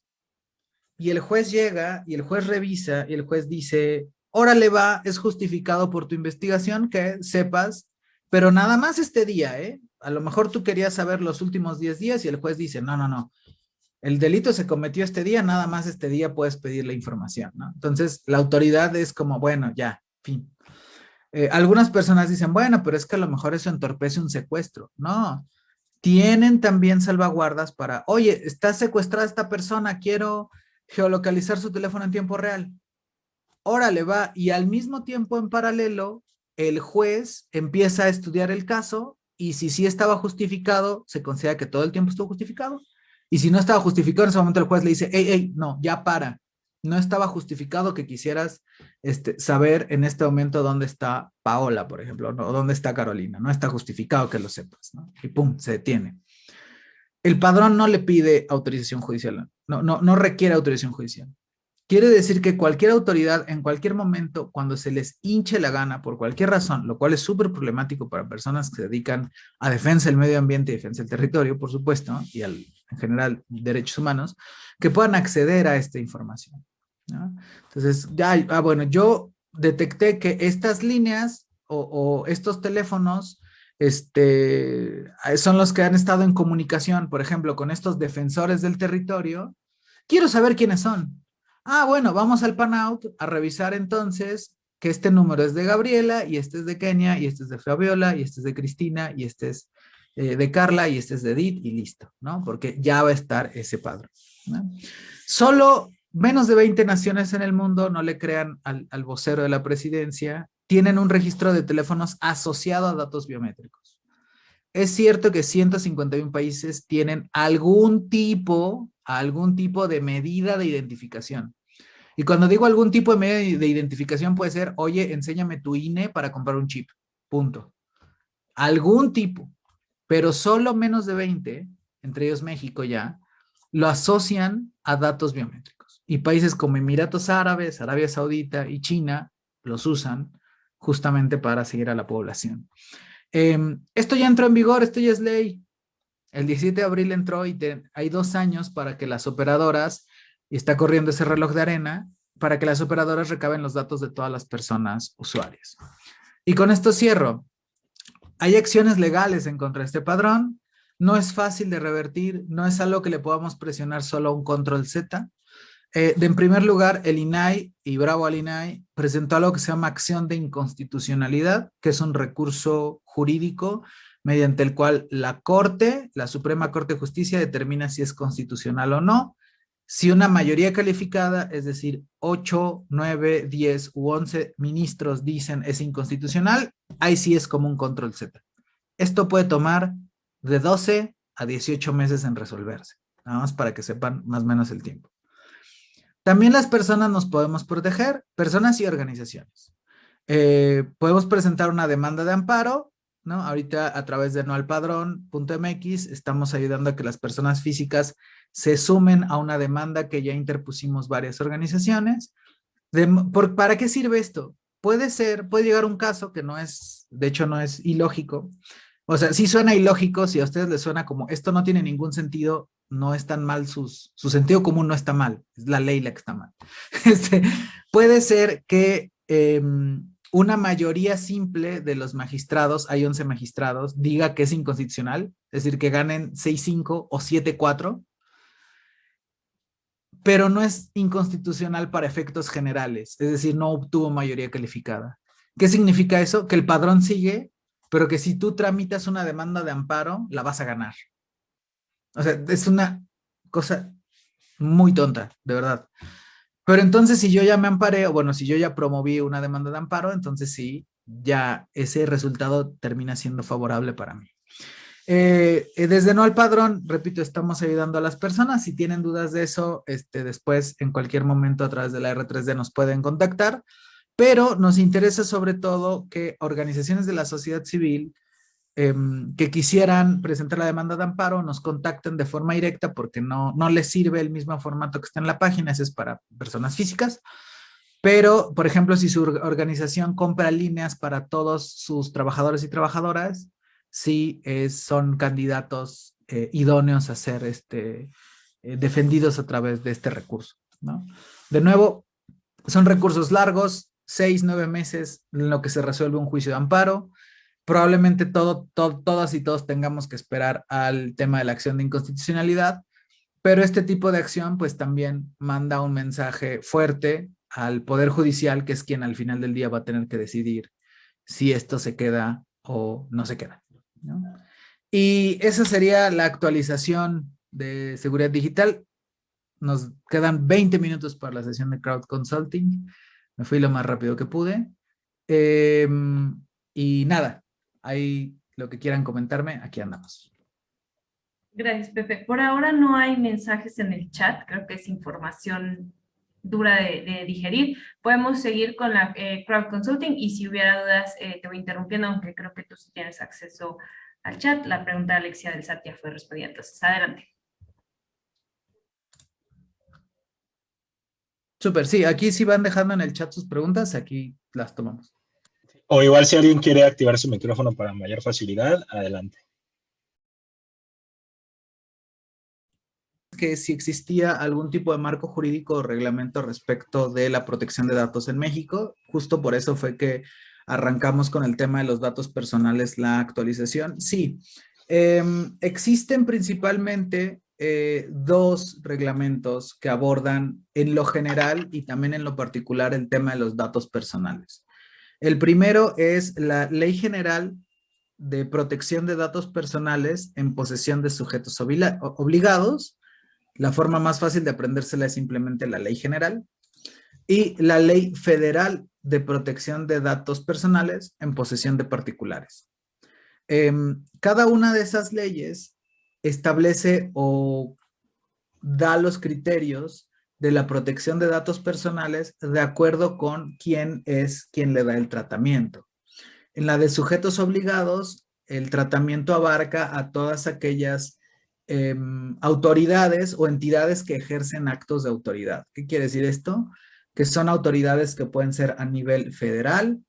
Y el juez llega y el juez revisa y el juez dice, órale va, es justificado por tu investigación que sepas, pero nada más este día, ¿eh? A lo mejor tú querías saber los últimos 10 días y el juez dice, no, el delito se cometió este día, nada más este día puedes pedir la información, ¿no? Entonces, la autoridad es como, bueno, ya, fin. Algunas personas dicen, bueno, pero es que a lo mejor eso entorpece un secuestro. No, tienen también salvaguardas para, oye, está secuestrada esta persona, quiero geolocalizar su teléfono en tiempo real. Órale, va. Y al mismo tiempo, en paralelo, el juez empieza a estudiar el caso y si sí estaba justificado, se considera que todo el tiempo estuvo justificado. Y si no estaba justificado, en ese momento el juez le dice, hey, no, ya para. No estaba justificado que quisieras saber en este momento dónde está Paola, por ejemplo, ¿no? O dónde está Carolina. No está justificado que lo sepas, ¿no? Y pum, se detiene. El padrón no le pide autorización judicial, no requiere autorización judicial. Quiere decir que cualquier autoridad, en cualquier momento, cuando se les hinche la gana, por cualquier razón, lo cual es súper problemático para personas que se dedican a defensa del medio ambiente y defensa del territorio, por supuesto, ¿no? Y en general derechos humanos, que puedan acceder a esta información, ¿no? Entonces, bueno, yo detecté que estas líneas o estos teléfonos son los que han estado en comunicación, por ejemplo, con estos defensores del territorio. Quiero saber quiénes son. Ah, bueno, vamos al PANAUT a revisar entonces que este número es de Gabriela y este es de Kenia y este es de Fabiola y este es de Cristina y este es de Carla y este es de Edith y listo, ¿no? Porque ya va a estar ese padrón, ¿no? Solo menos de 20 naciones en el mundo, no le crean al vocero de la presidencia, tienen un registro de teléfonos asociado a datos biométricos. Es cierto que 151 países tienen algún tipo de medida de identificación. Y cuando digo algún tipo de medio de identificación puede ser, oye, enséñame tu INE para comprar un chip. Punto. Algún tipo, pero solo menos de 20, entre ellos México ya, lo asocian a datos biométricos. Y países como Emiratos Árabes, Arabia Saudita y China los usan justamente para seguir a la población. Esto ya entró en vigor, esto ya es ley. El 17 de abril entró y hay 2 años para que las operadoras, y está corriendo ese reloj de arena, para que las operadoras recaben los datos de todas las personas usuarias. Y con esto cierro. Hay acciones legales en contra de este padrón. No es fácil de revertir, no es algo que le podamos presionar solo a un control Z. En primer lugar, el INAI, y bravo al INAI, presentó algo que se llama acción de inconstitucionalidad, que es un recurso jurídico mediante el cual la Corte, la Suprema Corte de Justicia, determina si es constitucional o no. Si una mayoría calificada, es decir, 8, 9, 10 u 11 ministros dicen es inconstitucional, ahí sí es como un control Z. Esto puede tomar de 12 a 18 meses en resolverse, nada más para que sepan más o menos el tiempo. También las personas nos podemos proteger, personas y organizaciones. Podemos presentar una demanda de amparo, ¿no? Ahorita a través de noalpadrón.mx estamos ayudando a que las personas físicas se sumen a una demanda que ya interpusimos varias organizaciones. ¿Para qué sirve esto? Puede llegar un caso que no es, de hecho no es ilógico. O sea, sí suena ilógico, si a ustedes les suena como esto no tiene ningún sentido, no es tan mal, su sentido común no está mal, es la ley la que está mal. Puede ser que una mayoría simple de los magistrados, hay 11 magistrados, diga que es inconstitucional, es decir, que ganen 6-5 o 7-4, pero no es inconstitucional para efectos generales, es decir, no obtuvo mayoría calificada. ¿Qué significa eso? Que el padrón sigue, pero que si tú tramitas una demanda de amparo, la vas a ganar. O sea, es una cosa muy tonta, de verdad. Pero entonces si yo ya me amparé, o bueno, si yo ya promoví una demanda de amparo, entonces sí, ya ese resultado termina siendo favorable para mí. Desde No al Padrón, repito, estamos ayudando a las personas. Si tienen dudas de eso, después en cualquier momento a través de la R3D nos pueden contactar, pero nos interesa sobre todo que organizaciones de la sociedad civil que quisieran presentar la demanda de amparo nos contacten de forma directa porque no les sirve el mismo formato que está en la página, ese es para personas físicas. Pero, por ejemplo, si su organización compra líneas para todos sus trabajadores y trabajadoras, sí son candidatos idóneos a ser defendidos a través de este recurso, ¿no? De nuevo, son recursos largos, 6-9 meses en lo que se resuelve un juicio de amparo. Probablemente todas y todos tengamos que esperar al tema de la acción de inconstitucionalidad, pero este tipo de acción pues también manda un mensaje fuerte al Poder Judicial, que es quien al final del día va a tener que decidir si esto se queda o no se queda, ¿no? Y esa sería la actualización de seguridad digital. Nos quedan 20 minutos para la sesión de crowd consulting. Me fui lo más rápido que pude. Y nada, ahí lo que quieran comentarme, aquí andamos. Gracias, Pepe. Por ahora no hay mensajes en el chat, creo que es información dura de digerir. Podemos seguir con la crowd consulting y si hubiera dudas te voy interrumpiendo, aunque creo que tú sí tienes acceso al chat. La pregunta de Alexia del SAT ya fue respondida, entonces adelante. Súper, sí, aquí sí van dejando en el chat sus preguntas, aquí las tomamos. O igual si alguien quiere activar su micrófono para mayor facilidad, adelante. Que si existía algún tipo de marco jurídico o reglamento respecto de la protección de datos en México. Justo por eso fue que arrancamos con el tema de los datos personales, la actualización. Sí, existen principalmente 2 reglamentos que abordan en lo general y también en lo particular el tema de los datos personales. El primero es la Ley General de Protección de Datos Personales en posesión de sujetos obligados. La forma más fácil de aprendérsela es simplemente la Ley General. Y la Ley Federal de Protección de Datos Personales en posesión de particulares. Cada una de esas leyes establece o da los criterios de la protección de datos personales de acuerdo con quién es quien le da el tratamiento. En la de sujetos obligados, el tratamiento abarca a todas aquellas autoridades o entidades que ejercen actos de autoridad. ¿Qué quiere decir esto? Que son autoridades que pueden ser a nivel federal,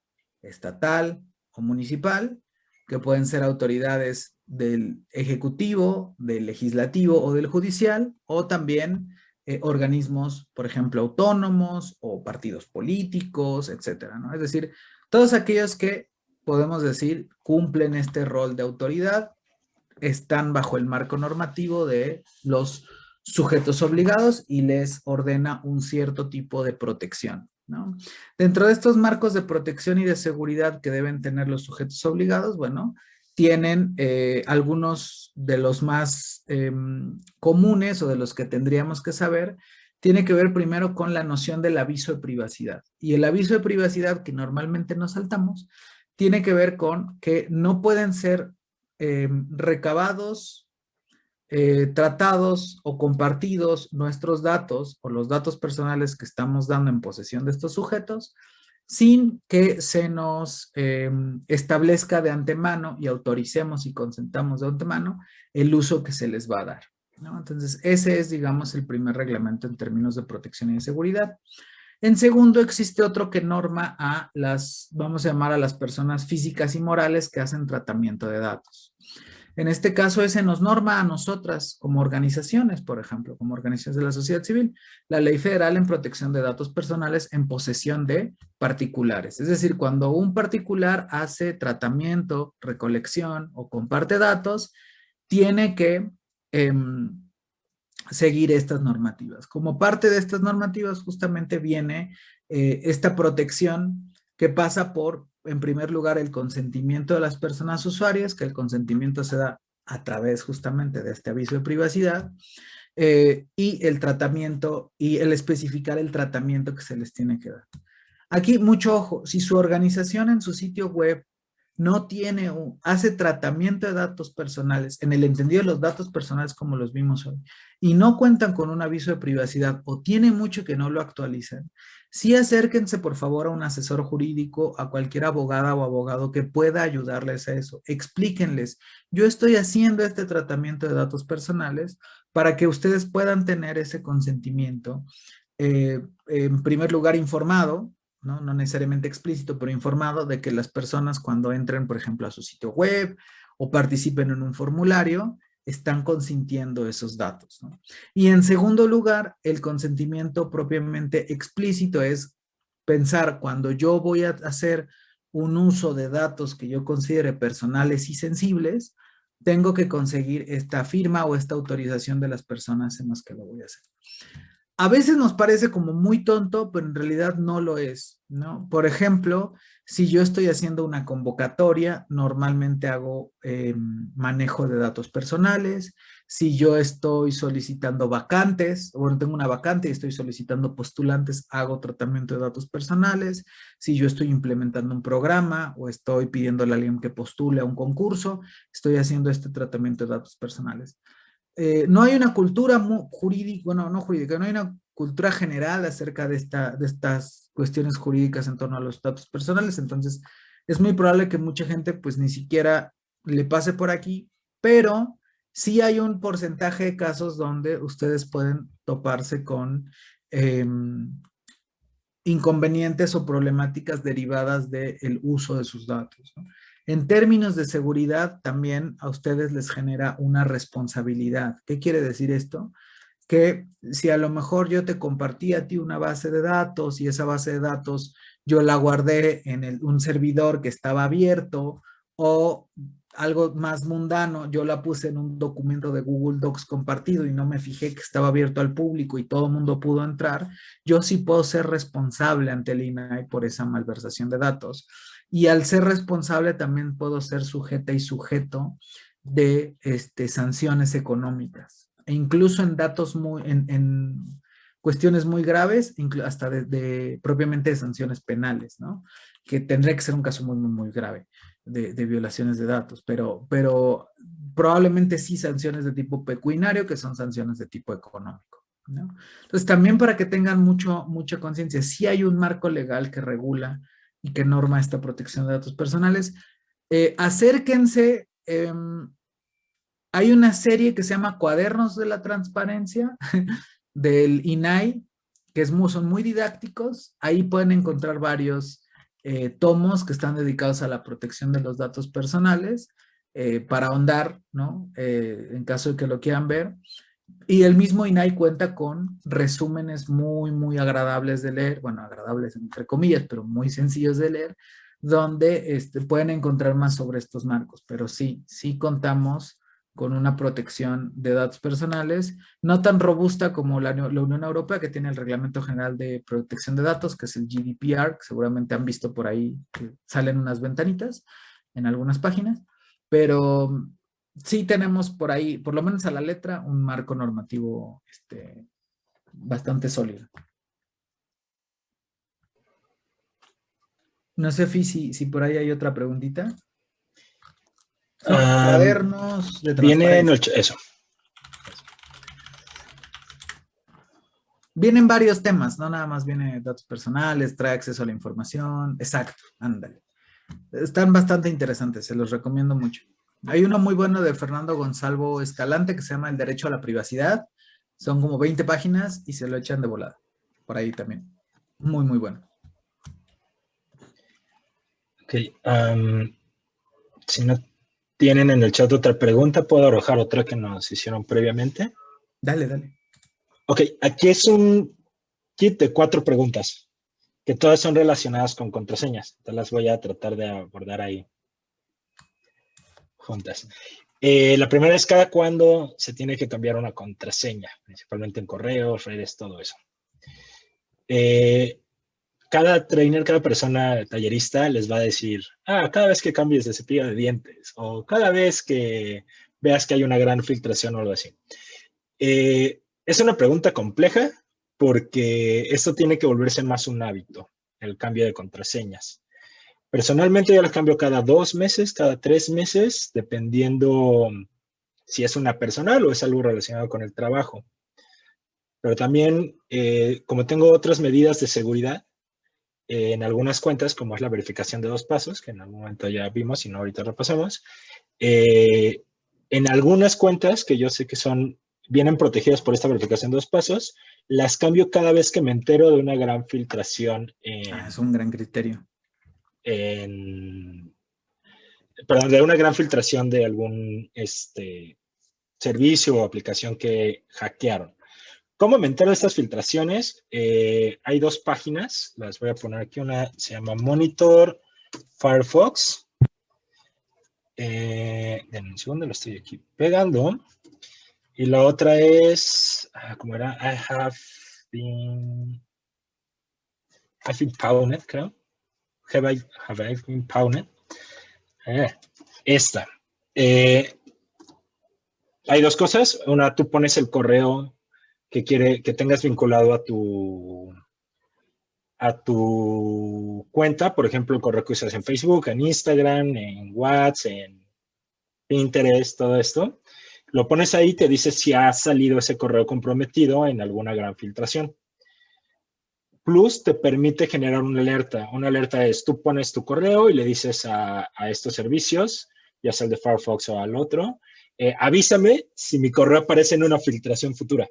estatal o municipal, que pueden ser autoridades del ejecutivo, del legislativo o del judicial, o también organismos, por ejemplo, autónomos o partidos políticos, etcétera, ¿no? Es decir, todos aquellos que podemos decir cumplen este rol de autoridad están bajo el marco normativo de los sujetos obligados y les ordena un cierto tipo de protección, ¿no? Dentro de estos marcos de protección y de seguridad que deben tener los sujetos obligados, bueno, tienen algunos de los más comunes o de los que tendríamos que saber. Tiene que ver primero con la noción del aviso de privacidad. Y el aviso de privacidad que normalmente nos saltamos tiene que ver con que no pueden ser recabados, tratados o compartidos nuestros datos o los datos personales que estamos dando en posesión de estos sujetos sin que se nos establezca de antemano y autoricemos y consentamos de antemano el uso que se les va a dar, ¿no? Entonces, ese es, digamos, el primer reglamento en términos de protección y de seguridad. En segundo, existe otro que norma a las, vamos a llamar a las personas físicas y morales que hacen tratamiento de datos. En este caso, ese nos norma a nosotras como organizaciones, por ejemplo, como organizaciones de la sociedad civil, la Ley Federal en Protección de Datos Personales en posesión de particulares. Es decir, cuando un particular hace tratamiento, recolección o comparte datos, tiene que seguir estas normativas. Como parte de estas normativas justamente viene esta protección que pasa por, en primer lugar, el consentimiento de las personas usuarias, que el consentimiento se da a través justamente de este aviso de privacidad, y el tratamiento y el especificar el tratamiento que se les tiene que dar. Aquí, mucho ojo, si su organización en su sitio web no tiene, hace tratamiento de datos personales, en el entendido de los datos personales como los vimos hoy, y no cuentan con un aviso de privacidad o tiene mucho que no lo actualizan, sí acérquense por favor a un asesor jurídico, a cualquier abogada o abogado que pueda ayudarles a eso. Explíquenles, yo estoy haciendo este tratamiento de datos personales para que ustedes puedan tener ese consentimiento, en primer lugar informado, ¿no? No necesariamente explícito, pero informado de que las personas cuando entren, por ejemplo, a su sitio web o participen en un formulario, están consintiendo esos datos, ¿no? Y en segundo lugar, el consentimiento propiamente explícito es pensar cuando yo voy a hacer un uso de datos que yo considere personales y sensibles, tengo que conseguir esta firma o esta autorización de las personas en las que lo voy a hacer. A veces nos parece como muy tonto, pero en realidad no lo es, ¿no? Por ejemplo, si yo estoy haciendo una convocatoria, normalmente hago manejo de datos personales. Si yo estoy solicitando vacantes, bueno, tengo una vacante y estoy solicitando postulantes, hago tratamiento de datos personales. Si yo estoy implementando un programa o estoy pidiéndole a alguien que postule a un concurso, estoy haciendo este tratamiento de datos personales. No hay una cultura jurídica, bueno, no jurídica, no hay una cultura general acerca de estas cuestiones jurídicas en torno a los datos personales, entonces es muy probable que mucha gente pues ni siquiera le pase por aquí, pero sí hay un porcentaje de casos donde ustedes pueden toparse con inconvenientes o problemáticas derivadas del uso de sus datos, ¿no? En términos de seguridad, también a ustedes les genera una responsabilidad. ¿Qué quiere decir esto? Que si a lo mejor yo te compartí a ti una base de datos y esa base de datos yo la guardé en un servidor que estaba abierto o algo más mundano, yo la puse en un documento de Google Docs compartido y no me fijé que estaba abierto al público y todo el mundo pudo entrar, yo sí puedo ser responsable ante el INAI por esa malversación de datos. Y al ser responsable también puedo ser sujeta y sujeto de sanciones económicas. E incluso en datos en cuestiones muy graves, hasta propiamente de sanciones penales, ¿no? Que tendría que ser un caso muy, muy, muy grave de violaciones de datos, pero probablemente sí sanciones de tipo pecuniario, que son sanciones de tipo económico. ¿no? Entonces, también para que tengan mucha conciencia, sí hay un marco legal que regula y que norma esta protección de datos personales. Acérquense, hay una serie que se llama Cuadernos de la Transparencia del INAI, que son muy didácticos. Ahí pueden encontrar varios tomos que están dedicados a la protección de los datos personales para ahondar, ¿no? En caso de que lo quieran ver. Y el mismo INAI cuenta con resúmenes muy agradables de leer, bueno, agradables entre comillas, pero muy sencillos de leer, donde pueden encontrar más sobre estos marcos. Pero sí contamos con una protección de datos personales, no tan robusta como la Unión Europea, que tiene el Reglamento General de Protección de Datos, que es el GDPR, que seguramente han visto por ahí, que salen unas ventanitas en algunas páginas, pero sí tenemos por ahí, por lo menos a la letra, un marco normativo bastante sólido. No sé, Fi, si por ahí hay otra preguntita. Son cuadernos de transparencia. Eso. Vienen varios temas, no nada más viene datos personales, trae acceso a la información. Exacto, ándale. Están bastante interesantes, se los recomiendo mucho. Hay uno muy bueno de Fernando Gonzalo Escalante que se llama El Derecho a la Privacidad. Son como 20 páginas y se lo echan de volada. Por ahí también. Muy bueno. Ok. Si no tienen en el chat otra pregunta, puedo arrojar otra que nos hicieron previamente. Dale. Ok, aquí es un kit de 4 preguntas, que todas son relacionadas con contraseñas. Te las voy a tratar de abordar ahí juntas. La primera es: ¿cada cuándo se tiene que cambiar una contraseña? Principalmente en correos, redes, todo eso. Cada trainer, cada persona tallerista les va a decir, cada vez que cambies de cepillo de dientes, o cada vez que veas que hay una gran filtración o algo así. Es una pregunta compleja porque esto tiene que volverse más un hábito, el cambio de contraseñas. Personalmente yo las cambio cada 2 meses, cada 3 meses, dependiendo si es una personal o es algo relacionado con el trabajo. Pero también, como tengo otras medidas de seguridad, en algunas cuentas, como es la verificación de 2 pasos, que en algún momento ya vimos y no ahorita repasamos, en algunas cuentas que yo sé que vienen protegidas por esta verificación de 2 pasos, las cambio cada vez que me entero de una gran filtración. Es un gran criterio. Perdón, de una gran filtración de algún servicio o aplicación que hackearon. ¿Cómo me entero de estas filtraciones? Hay 2 páginas, las voy a poner aquí. Una se llama Monitor Firefox. Denme un segundo, lo estoy aquí pegando. Y la otra es, ¿cómo era? I have been pwned, creo. Have I been pwned? Esta. Hay 2 cosas. Una, tú pones el correo que tengas vinculado a tu cuenta, por ejemplo, el correo que usas en Facebook, en Instagram, en WhatsApp, en Pinterest, todo esto. Lo pones ahí y te dice si ha salido ese correo comprometido en alguna gran filtración. Plus, te permite generar una alerta. Una alerta es, tú pones tu correo y le dices a estos servicios, ya sea el de Firefox o al otro, avísame si mi correo aparece en una filtración futura.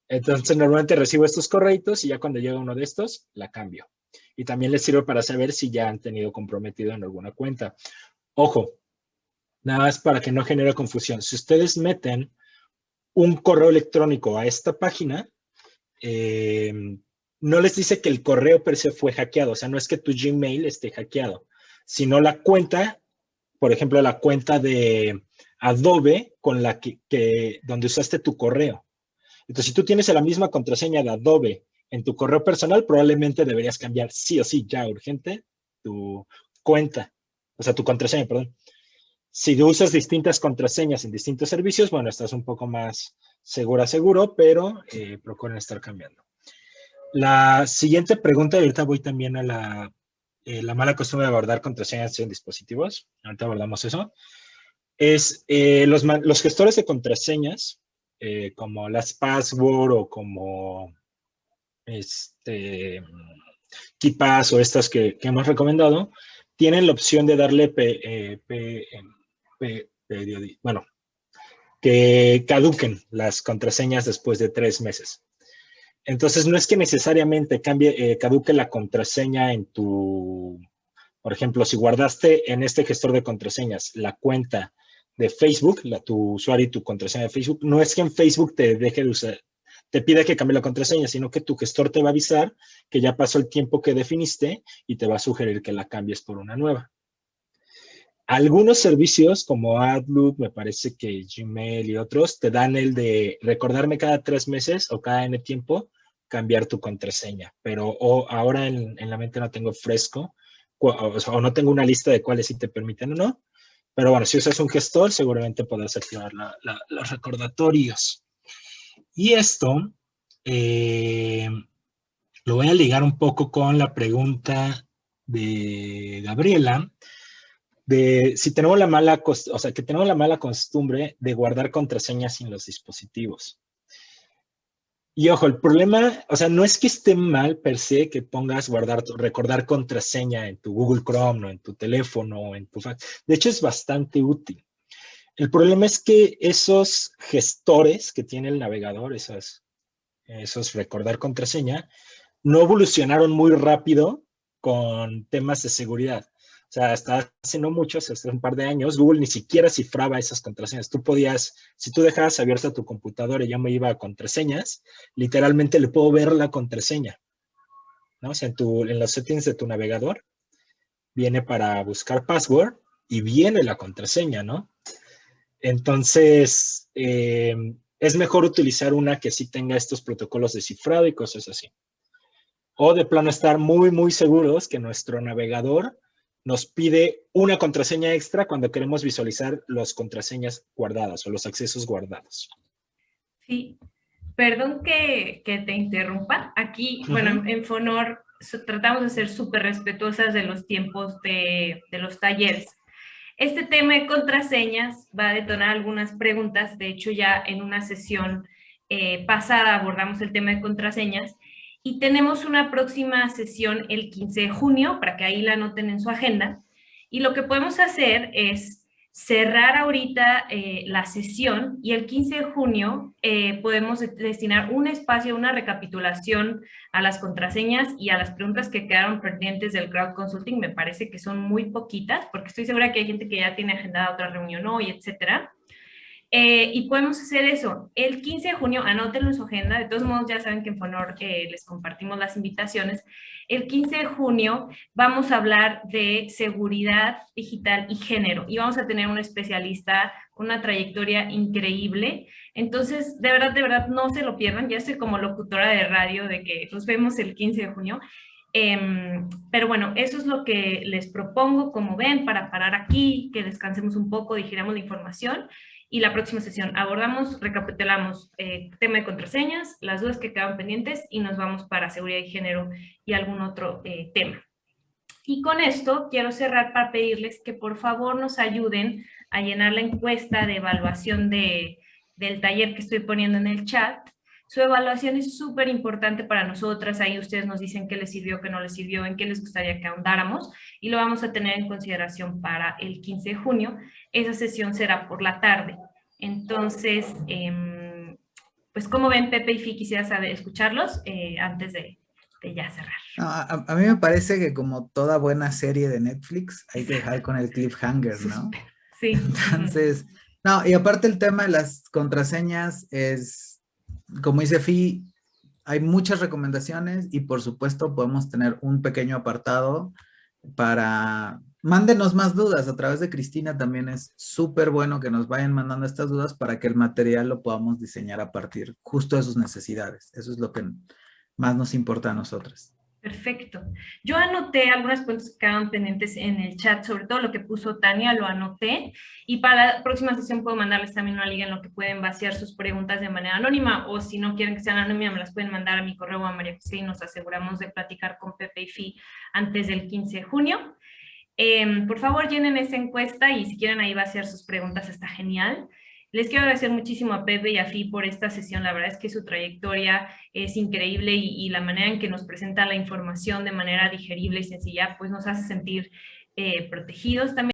Entonces, normalmente recibo estos correitos y ya cuando llega uno de estos, la cambio. Y también les sirve para saber si ya han tenido comprometido en alguna cuenta. Ojo, nada más para que no genere confusión. Si ustedes meten un correo electrónico a esta página, no les dice que el correo per se fue hackeado. O sea, no es que tu Gmail esté hackeado, sino la cuenta, por ejemplo, la cuenta de Adobe con la donde usaste tu correo. Entonces, si tú tienes la misma contraseña de Adobe en tu correo personal, probablemente deberías cambiar sí o sí ya urgente tu cuenta, o sea, tu contraseña, perdón. Si usas distintas contraseñas en distintos servicios, bueno, estás un poco más seguro, pero procuren estar cambiando. La siguiente pregunta, y ahorita voy también a la mala costumbre de abordar contraseñas en dispositivos, ahorita abordamos eso, es los gestores de contraseñas como las Password o como KeePass o estas que hemos recomendado, tienen la opción de darle bueno, que caduquen las contraseñas después de 3 meses. Entonces, no es que necesariamente caduque la contraseña en tu, por ejemplo, si guardaste en este gestor de contraseñas la cuenta de Facebook, tu usuario y tu contraseña de Facebook, no es que en Facebook te deje de usar, te pida que cambie la contraseña, sino que tu gestor te va a avisar que ya pasó el tiempo que definiste y te va a sugerir que la cambies por una nueva. Algunos servicios como Outlook, me parece que Gmail y otros, te dan el de recordarme cada 3 meses o cada N tiempo cambiar tu contraseña. Pero ahora en la mente no tengo fresco o no tengo una lista de cuáles sí te permiten o no. Pero bueno, si usas un gestor, seguramente podrás activar los recordatorios. Y esto lo voy a ligar un poco con la pregunta de Gabriela, de si tenemos que tenemos la mala costumbre de guardar contraseñas en los dispositivos. Y ojo, el problema, no es que esté mal per se que pongas recordar contraseña en tu Google Chrome, no en tu teléfono, o en tu fax. De hecho, es bastante útil. El problema es que esos gestores que tiene el navegador, esos recordar contraseña, no evolucionaron muy rápido con temas de seguridad. O sea, hasta hace no mucho, hace un par de años, Google ni siquiera cifraba esas contraseñas. Tú podías, si tú dejabas abierta tu computadora y yo me iba a contraseñas, literalmente le puedo ver la contraseña, ¿no? O sea, en los settings de tu navegador, viene para buscar password y viene la contraseña, ¿no? Entonces, es mejor utilizar una que sí tenga estos protocolos de cifrado y cosas así. O de plano estar muy, muy seguros que nuestro navegador nos pide una contraseña extra cuando queremos visualizar las contraseñas guardadas o los accesos guardados. Sí, perdón que te interrumpa. Aquí, bueno, en Fonor tratamos de ser súper respetuosas de los tiempos de los talleres. Este tema de contraseñas va a detonar algunas preguntas. De hecho, ya en una sesión pasada abordamos el tema de contraseñas y tenemos una próxima sesión el 15 de junio para que ahí la anoten en su agenda. Y lo que podemos hacer es cerrar ahorita la sesión y el 15 de junio podemos destinar un espacio, una recapitulación a las contraseñas y a las preguntas que quedaron pendientes del crowd consulting. Me parece que son muy poquitas, porque estoy segura que hay gente que ya tiene agendada otra reunión hoy, etcétera. Y podemos hacer eso. El 15 de junio, anótenlo en su agenda. De todos modos, ya saben que en Fonor les compartimos las invitaciones. El 15 de junio vamos a hablar de seguridad digital y género. Y vamos a tener un especialista con una trayectoria increíble. Entonces, de verdad, no se lo pierdan. Ya estoy como locutora de radio de que nos vemos el 15 de junio. Pero bueno, eso es lo que les propongo, como ven, para parar aquí, que descansemos un poco, digiramos la información. Y la próxima sesión abordamos, recapitulamos tema de contraseñas, las dudas que quedaban pendientes y nos vamos para seguridad y género y algún otro tema. Y con esto quiero cerrar para pedirles que por favor nos ayuden a llenar la encuesta de evaluación del taller que estoy poniendo en el chat. Su evaluación es súper importante para nosotras. Ahí ustedes nos dicen qué les sirvió, qué no les sirvió, en qué les gustaría que ahondáramos y lo vamos a tener en consideración para el 15 de junio. Esa sesión será por la tarde. Entonces, pues como ven, Pepe y Fi, quisiera escucharlos antes de ya cerrar. No, a mí me parece que como toda buena serie de Netflix, hay que dejar con el cliffhanger, ¿no? Sí. Entonces, no, y aparte el tema de las contraseñas es, como dice Fi, hay muchas recomendaciones y por supuesto podemos tener un pequeño apartado para, mándenos más dudas a través de Cristina, también es súper bueno que nos vayan mandando estas dudas para que el material lo podamos diseñar a partir justo de sus necesidades. Eso es lo que más nos importa a nosotros. Perfecto. Yo anoté algunas preguntas que quedaban pendientes en el chat, sobre todo lo que puso Tania, lo anoté. Y para la próxima sesión puedo mandarles también una liga en lo que pueden vaciar sus preguntas de manera anónima, o si no quieren que sean anónimas, me las pueden mandar a mi correo a María José y nos aseguramos de platicar con Pepe y Fi antes del 15 de junio. Por favor, llenen esa encuesta y si quieren ahí vaciar sus preguntas está genial. Les quiero agradecer muchísimo a Pepe y a Fi por esta sesión. La verdad es que su trayectoria es increíble y la manera en que nos presenta la información de manera digerible y sencilla, pues nos hace sentir protegidos. También